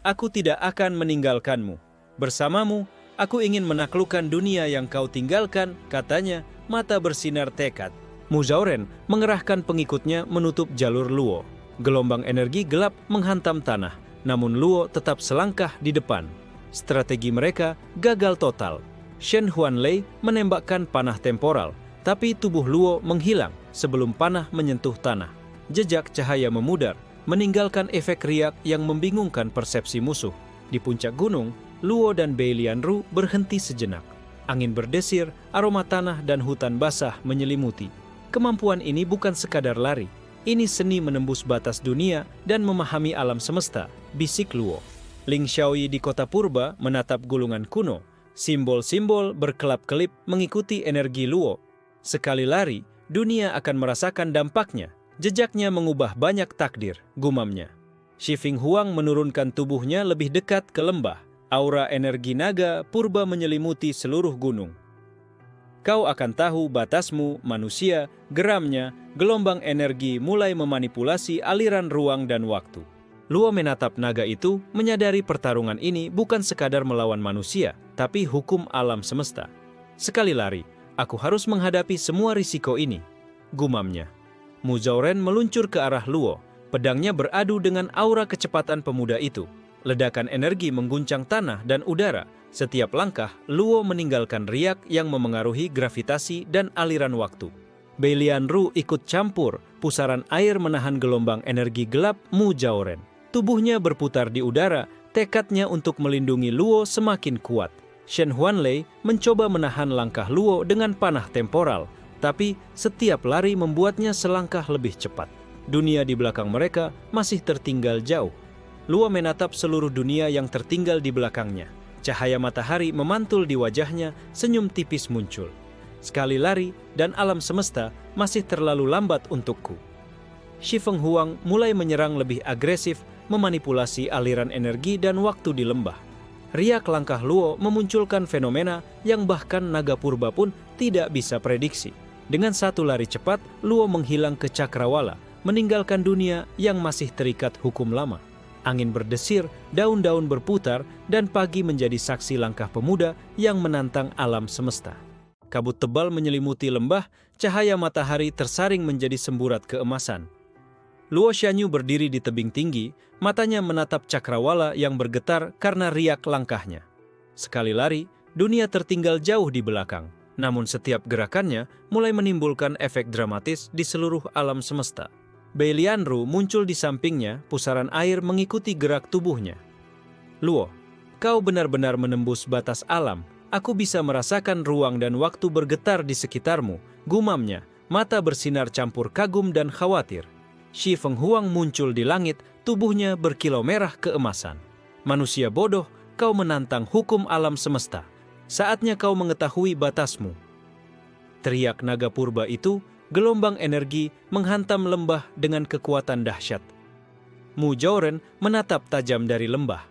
Aku tidak akan meninggalkanmu. Bersamamu, aku ingin menaklukkan dunia yang kau tinggalkan, katanya, mata bersinar tekad. Mu Zhaoren mengerahkan pengikutnya menutup jalur Luo. Gelombang energi gelap menghantam tanah, namun Luo tetap selangkah di depan. Strategi mereka gagal total. Shen Huanlei menembakkan panah temporal, tapi tubuh Luo menghilang sebelum panah menyentuh tanah. Jejak cahaya memudar, meninggalkan efek riak yang membingungkan persepsi musuh. Di puncak gunung, Luo dan Bei Lianru berhenti sejenak. Angin berdesir, aroma tanah dan hutan basah menyelimuti. Kemampuan ini bukan sekadar lari. Ini seni menembus batas dunia dan memahami alam semesta, bisik Luo. Ling Xiaoyi di kota purba menatap gulungan kuno. Simbol-simbol berkelap-kelip mengikuti energi Luo. Sekali lari, dunia akan merasakan dampaknya. Jejaknya mengubah banyak takdir, gumamnya. Shi Fenghuang menurunkan tubuhnya lebih dekat ke lembah. Aura energi naga purba menyelimuti seluruh gunung. Kau akan tahu batasmu, manusia, geramnya, gelombang energi mulai memanipulasi aliran ruang dan waktu. Luo menatap naga itu, menyadari pertarungan ini bukan sekadar melawan manusia, tapi hukum alam semesta. Sekali lari, aku harus menghadapi semua risiko ini, gumamnya. Mu Zhaoren meluncur ke arah Luo, pedangnya beradu dengan aura kecepatan pemuda itu. Ledakan energi mengguncang tanah dan udara. Setiap langkah, Luo meninggalkan riak yang memengaruhi gravitasi dan aliran waktu. Bei Lianru ikut campur, pusaran air menahan gelombang energi gelap Mu Zhaoren. Tubuhnya berputar di udara, tekadnya untuk melindungi Luo semakin kuat. Shen Huanlei mencoba menahan langkah Luo dengan panah temporal, tapi setiap lari membuatnya selangkah lebih cepat. Dunia di belakang mereka masih tertinggal jauh. Luo menatap seluruh dunia yang tertinggal di belakangnya. Cahaya matahari memantul di wajahnya, senyum tipis muncul. Sekali lari dan alam semesta masih terlalu lambat untukku. Shi Fenghuang mulai menyerang lebih agresif, memanipulasi aliran energi dan waktu di lembah. Riak langkah Luo memunculkan fenomena yang bahkan naga purba pun tidak bisa prediksi. Dengan satu lari cepat, Luo menghilang ke cakrawala, meninggalkan dunia yang masih terikat hukum lama. Angin berdesir, daun-daun berputar, dan pagi menjadi saksi langkah pemuda yang menantang alam semesta. Kabut tebal menyelimuti lembah, cahaya matahari tersaring menjadi semburat keemasan. Luo Xianyu berdiri di tebing tinggi, matanya menatap cakrawala yang bergetar karena riak langkahnya. Sekali lari, dunia tertinggal jauh di belakang. Namun setiap gerakannya mulai menimbulkan efek dramatis di seluruh alam semesta. Beilianru muncul di sampingnya, pusaran air mengikuti gerak tubuhnya. Luo, kau benar-benar menembus batas alam. Aku bisa merasakan ruang dan waktu bergetar di sekitarmu, gumamnya, mata bersinar campur kagum dan khawatir. Shi Fenghuang muncul di langit, tubuhnya berkilau merah keemasan. Manusia bodoh, kau menantang hukum alam semesta. Saatnya kau mengetahui batasmu. Teriak naga purba itu, gelombang energi menghantam lembah dengan kekuatan dahsyat. Mu Zhaoren menatap tajam dari lembah.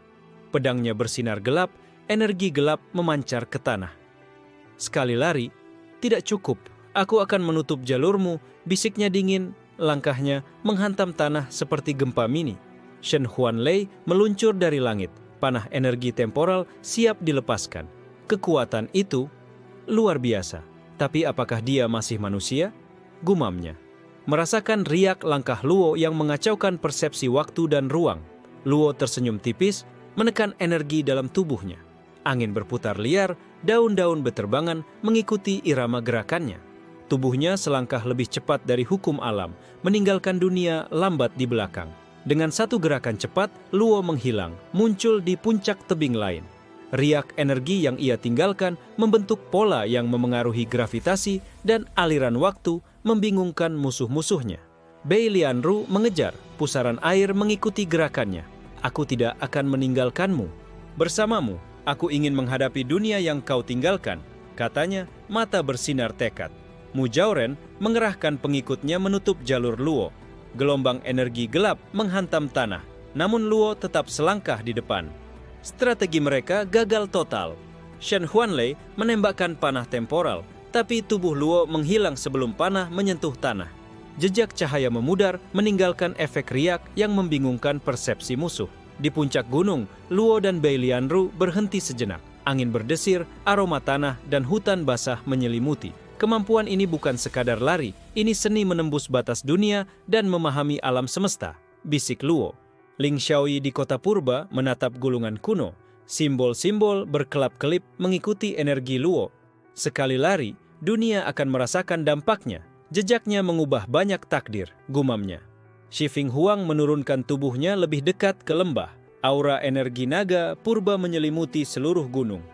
Pedangnya bersinar gelap, energi gelap memancar ke tanah. Sekali lari, tidak cukup, aku akan menutup jalurmu, bisiknya dingin, langkahnya menghantam tanah seperti gempa mini. Shen Huanlei meluncur dari langit, panah energi temporal siap dilepaskan. Kekuatan itu luar biasa, tapi apakah dia masih manusia? Gumamnya. Merasakan riak langkah Luo yang mengacaukan persepsi waktu dan ruang. Luo tersenyum tipis, menekan energi dalam tubuhnya. Angin berputar liar, daun-daun beterbangan mengikuti irama gerakannya. Tubuhnya selangkah lebih cepat dari hukum alam, meninggalkan dunia lambat di belakang. Dengan satu gerakan cepat, Luo menghilang, muncul di puncak tebing lain. Riak energi yang ia tinggalkan membentuk pola yang memengaruhi gravitasi dan aliran waktu, membingungkan musuh-musuhnya. Beilianru mengejar, pusaran air mengikuti gerakannya. Aku tidak akan meninggalkanmu. Bersamamu, aku ingin menghadapi dunia yang kau tinggalkan, katanya, mata bersinar tekad. Mu Zhaoren mengerahkan pengikutnya menutup jalur Luo. Gelombang energi gelap menghantam tanah, namun Luo tetap selangkah di depan. Strategi mereka gagal total. Shen Huanlei menembakkan panah temporal, tapi tubuh Luo menghilang sebelum panah menyentuh tanah. Jejak cahaya memudar meninggalkan efek riak yang membingungkan persepsi musuh. Di puncak gunung, Luo dan Beilianru berhenti sejenak. Angin berdesir, aroma tanah dan hutan basah menyelimuti. Kemampuan ini bukan sekadar lari, ini seni menembus batas dunia dan memahami alam semesta, bisik Luo. Ling Xiaoyi di kota purba menatap gulungan kuno. Simbol-simbol berkelap-kelip mengikuti energi Luo. Sekali lari, dunia akan merasakan dampaknya. Jejaknya mengubah banyak takdir, gumamnya. Shi Fenghuang menurunkan tubuhnya lebih dekat ke lembah. Aura energi naga purba menyelimuti seluruh gunung.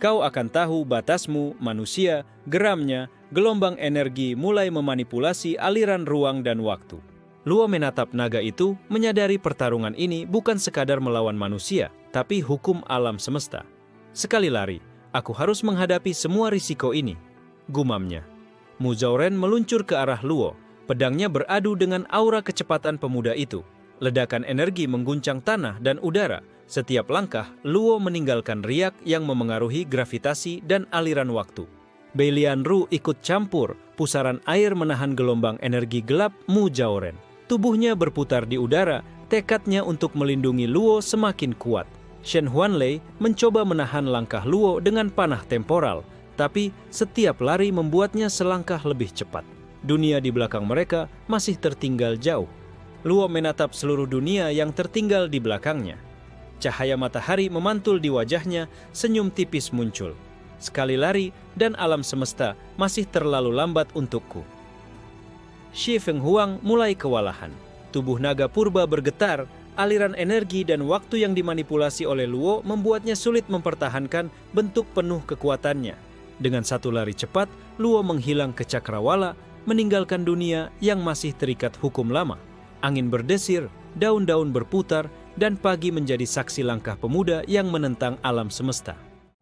Kau akan tahu batasmu, manusia, geramnya, gelombang energi mulai memanipulasi aliran ruang dan waktu. Luo menatap naga itu, menyadari pertarungan ini bukan sekadar melawan manusia, tapi hukum alam semesta. Sekali lari, aku harus menghadapi semua risiko ini, gumamnya. Mu Zhaoren meluncur ke arah Luo, pedangnya beradu dengan aura kecepatan pemuda itu. Ledakan energi mengguncang tanah dan udara. Setiap langkah, Luo meninggalkan riak yang memengaruhi gravitasi dan aliran waktu. Beilianru ikut campur, pusaran air menahan gelombang energi gelap Mu Zhaoren. Tubuhnya berputar di udara, tekadnya untuk melindungi Luo semakin kuat. Shen Huanlei mencoba menahan langkah Luo dengan panah temporal, tapi setiap lari membuatnya selangkah lebih cepat. Dunia di belakang mereka masih tertinggal jauh. Luo menatap seluruh dunia yang tertinggal di belakangnya. Cahaya matahari memantul di wajahnya, senyum tipis muncul. Sekali lari dan alam semesta masih terlalu lambat untukku. Shi Fenghuang mulai kewalahan. Tubuh naga purba bergetar, aliran energi dan waktu yang dimanipulasi oleh Luo membuatnya sulit mempertahankan bentuk penuh kekuatannya. Dengan satu lari cepat, Luo menghilang ke cakrawala, meninggalkan dunia yang masih terikat hukum lama. Angin berdesir, daun-daun berputar, dan pagi menjadi saksi langkah pemuda yang menentang alam semesta.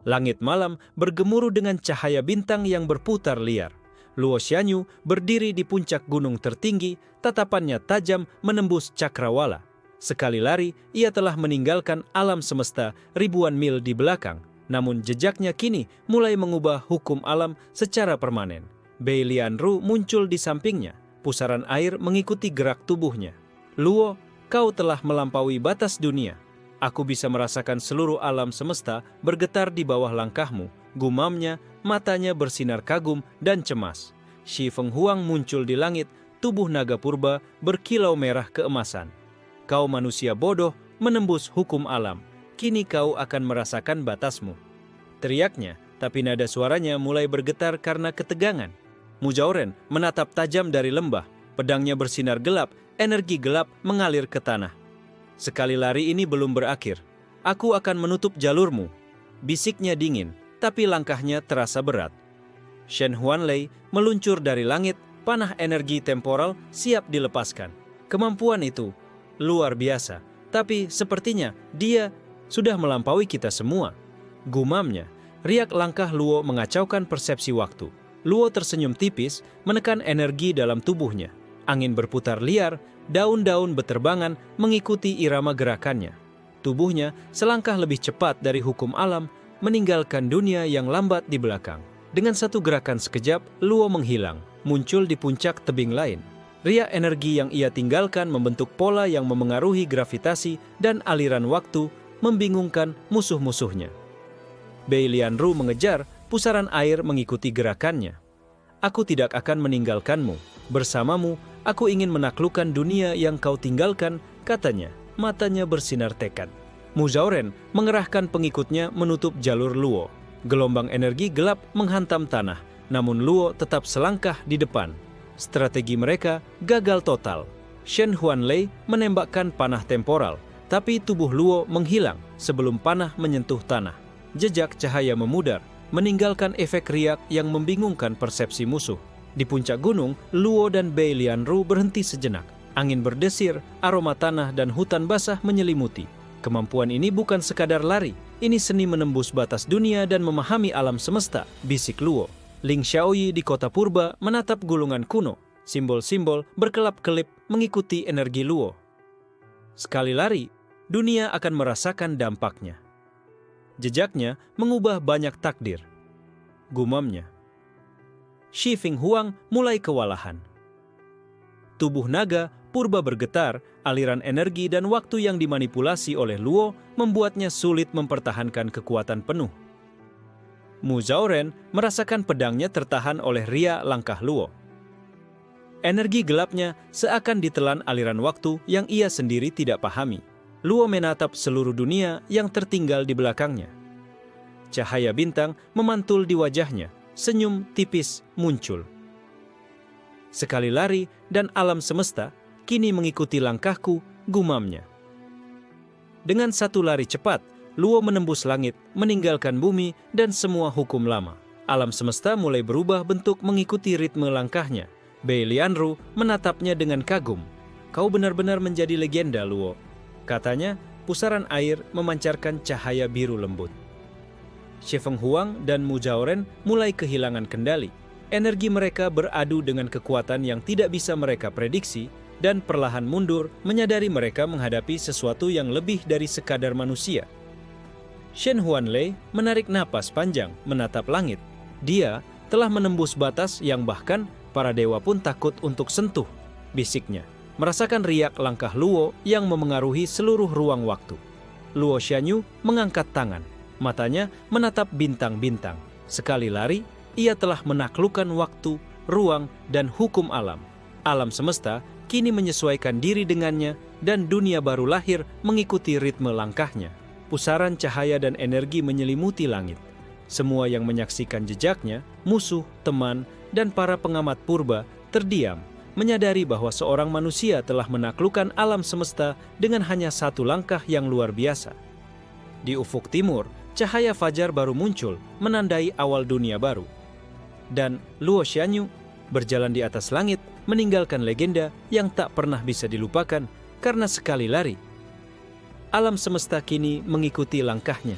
Langit malam bergemuruh dengan cahaya bintang yang berputar liar. Luo Xianyu berdiri di puncak gunung tertinggi, tatapannya tajam menembus cakrawala. Sekali lari, ia telah meninggalkan alam semesta ribuan mil di belakang. Namun jejaknya kini mulai mengubah hukum alam secara permanen. Beilianru muncul di sampingnya, pusaran air mengikuti gerak tubuhnya. Luo, kau telah melampaui batas dunia. Aku bisa merasakan seluruh alam semesta bergetar di bawah langkahmu, gumamnya, matanya bersinar kagum dan cemas. Shi Fenghuang muncul di langit, tubuh naga purba berkilau merah keemasan. Kau manusia bodoh menembus hukum alam, kini kau akan merasakan batasmu. Teriaknya, tapi nada suaranya mulai bergetar karena ketegangan. Mujauren menatap tajam dari lembah, pedangnya bersinar gelap, energi gelap mengalir ke tanah. Sekali lari ini belum berakhir. Aku akan menutup jalurmu. Bisiknya dingin, tapi langkahnya terasa berat. Shen Huanlei meluncur dari langit, panah energi temporal siap dilepaskan. Kemampuan itu luar biasa, tapi sepertinya dia sudah melampaui kita semua. Gumamnya, riak langkah Luo mengacaukan persepsi waktu. Luo tersenyum tipis, menekan energi dalam tubuhnya. Angin berputar liar, daun-daun beterbangan mengikuti irama gerakannya. Tubuhnya selangkah lebih cepat dari hukum alam, meninggalkan dunia yang lambat di belakang. Dengan satu gerakan sekejap, Luo menghilang, muncul di puncak tebing lain. Riak energi yang ia tinggalkan membentuk pola yang memengaruhi gravitasi dan aliran waktu, membingungkan musuh-musuhnya. Bei Lianru mengejar, pusaran air mengikuti gerakannya. Aku tidak akan meninggalkanmu. Bersamamu, aku ingin menaklukkan dunia yang kau tinggalkan, katanya. Matanya bersinar tekad. Muzauren mengerahkan pengikutnya menutup jalur Luo. Gelombang energi gelap menghantam tanah, namun Luo tetap selangkah di depan. Strategi mereka gagal total. Shen Huanlei menembakkan panah temporal, tapi tubuh Luo menghilang sebelum panah menyentuh tanah. Jejak cahaya memudar, meninggalkan efek riak yang membingungkan persepsi musuh. Di puncak gunung, Luo dan Bei Lianru berhenti sejenak. Angin berdesir, aroma tanah dan hutan basah menyelimuti. Kemampuan ini bukan sekadar lari, ini seni menembus batas dunia dan memahami alam semesta, bisik Luo. Ling Xiaoyi di kota purba menatap gulungan kuno. Simbol-simbol berkelap-kelip mengikuti energi Luo. Sekali lari, dunia akan merasakan dampaknya. Jejaknya mengubah banyak takdir. Gumamnya. Shi Finghuang mulai kewalahan. Tubuh naga purba bergetar, aliran energi dan waktu yang dimanipulasi oleh Luo membuatnya sulit mempertahankan kekuatan penuh. Muzauren merasakan pedangnya tertahan oleh ria langkah Luo. Energi gelapnya seakan ditelan aliran waktu yang ia sendiri tidak pahami. Luo menatap seluruh dunia yang tertinggal di belakangnya. Cahaya bintang memantul di wajahnya, senyum tipis muncul. Sekali lari dan alam semesta kini mengikuti langkahku, gumamnya. Dengan satu lari cepat, Luo menembus langit, meninggalkan bumi dan semua hukum lama. Alam semesta mulai berubah bentuk mengikuti ritme langkahnya. Bei Lianru menatapnya dengan kagum. Kau benar-benar menjadi legenda, Luo. Katanya, pusaran air memancarkan cahaya biru lembut. Shi Fenghuang dan Muzauren mulai kehilangan kendali. Energi mereka beradu dengan kekuatan yang tidak bisa mereka prediksi dan perlahan mundur menyadari mereka menghadapi sesuatu yang lebih dari sekadar manusia. Shen Huanlei menarik napas panjang menatap langit. Dia telah menembus batas yang bahkan para dewa pun takut untuk sentuh, bisiknya. Merasakan riak langkah Luo yang memengaruhi seluruh ruang waktu. Luo Xianyu mengangkat tangan. Matanya menatap bintang-bintang. Sekali lari, ia telah menaklukkan waktu, ruang, dan hukum alam. Alam semesta kini menyesuaikan diri dengannya dan dunia baru lahir mengikuti ritme langkahnya. Pusaran cahaya dan energi menyelimuti langit. Semua yang menyaksikan jejaknya, musuh, teman, dan para pengamat purba terdiam, menyadari bahwa seorang manusia telah menaklukkan alam semesta dengan hanya satu langkah yang luar biasa. Di ufuk timur, cahaya fajar baru muncul, menandai awal dunia baru. Dan Luo Xianyu berjalan di atas langit, meninggalkan legenda yang tak pernah bisa dilupakan karena sekali lari. Alam semesta kini mengikuti langkahnya.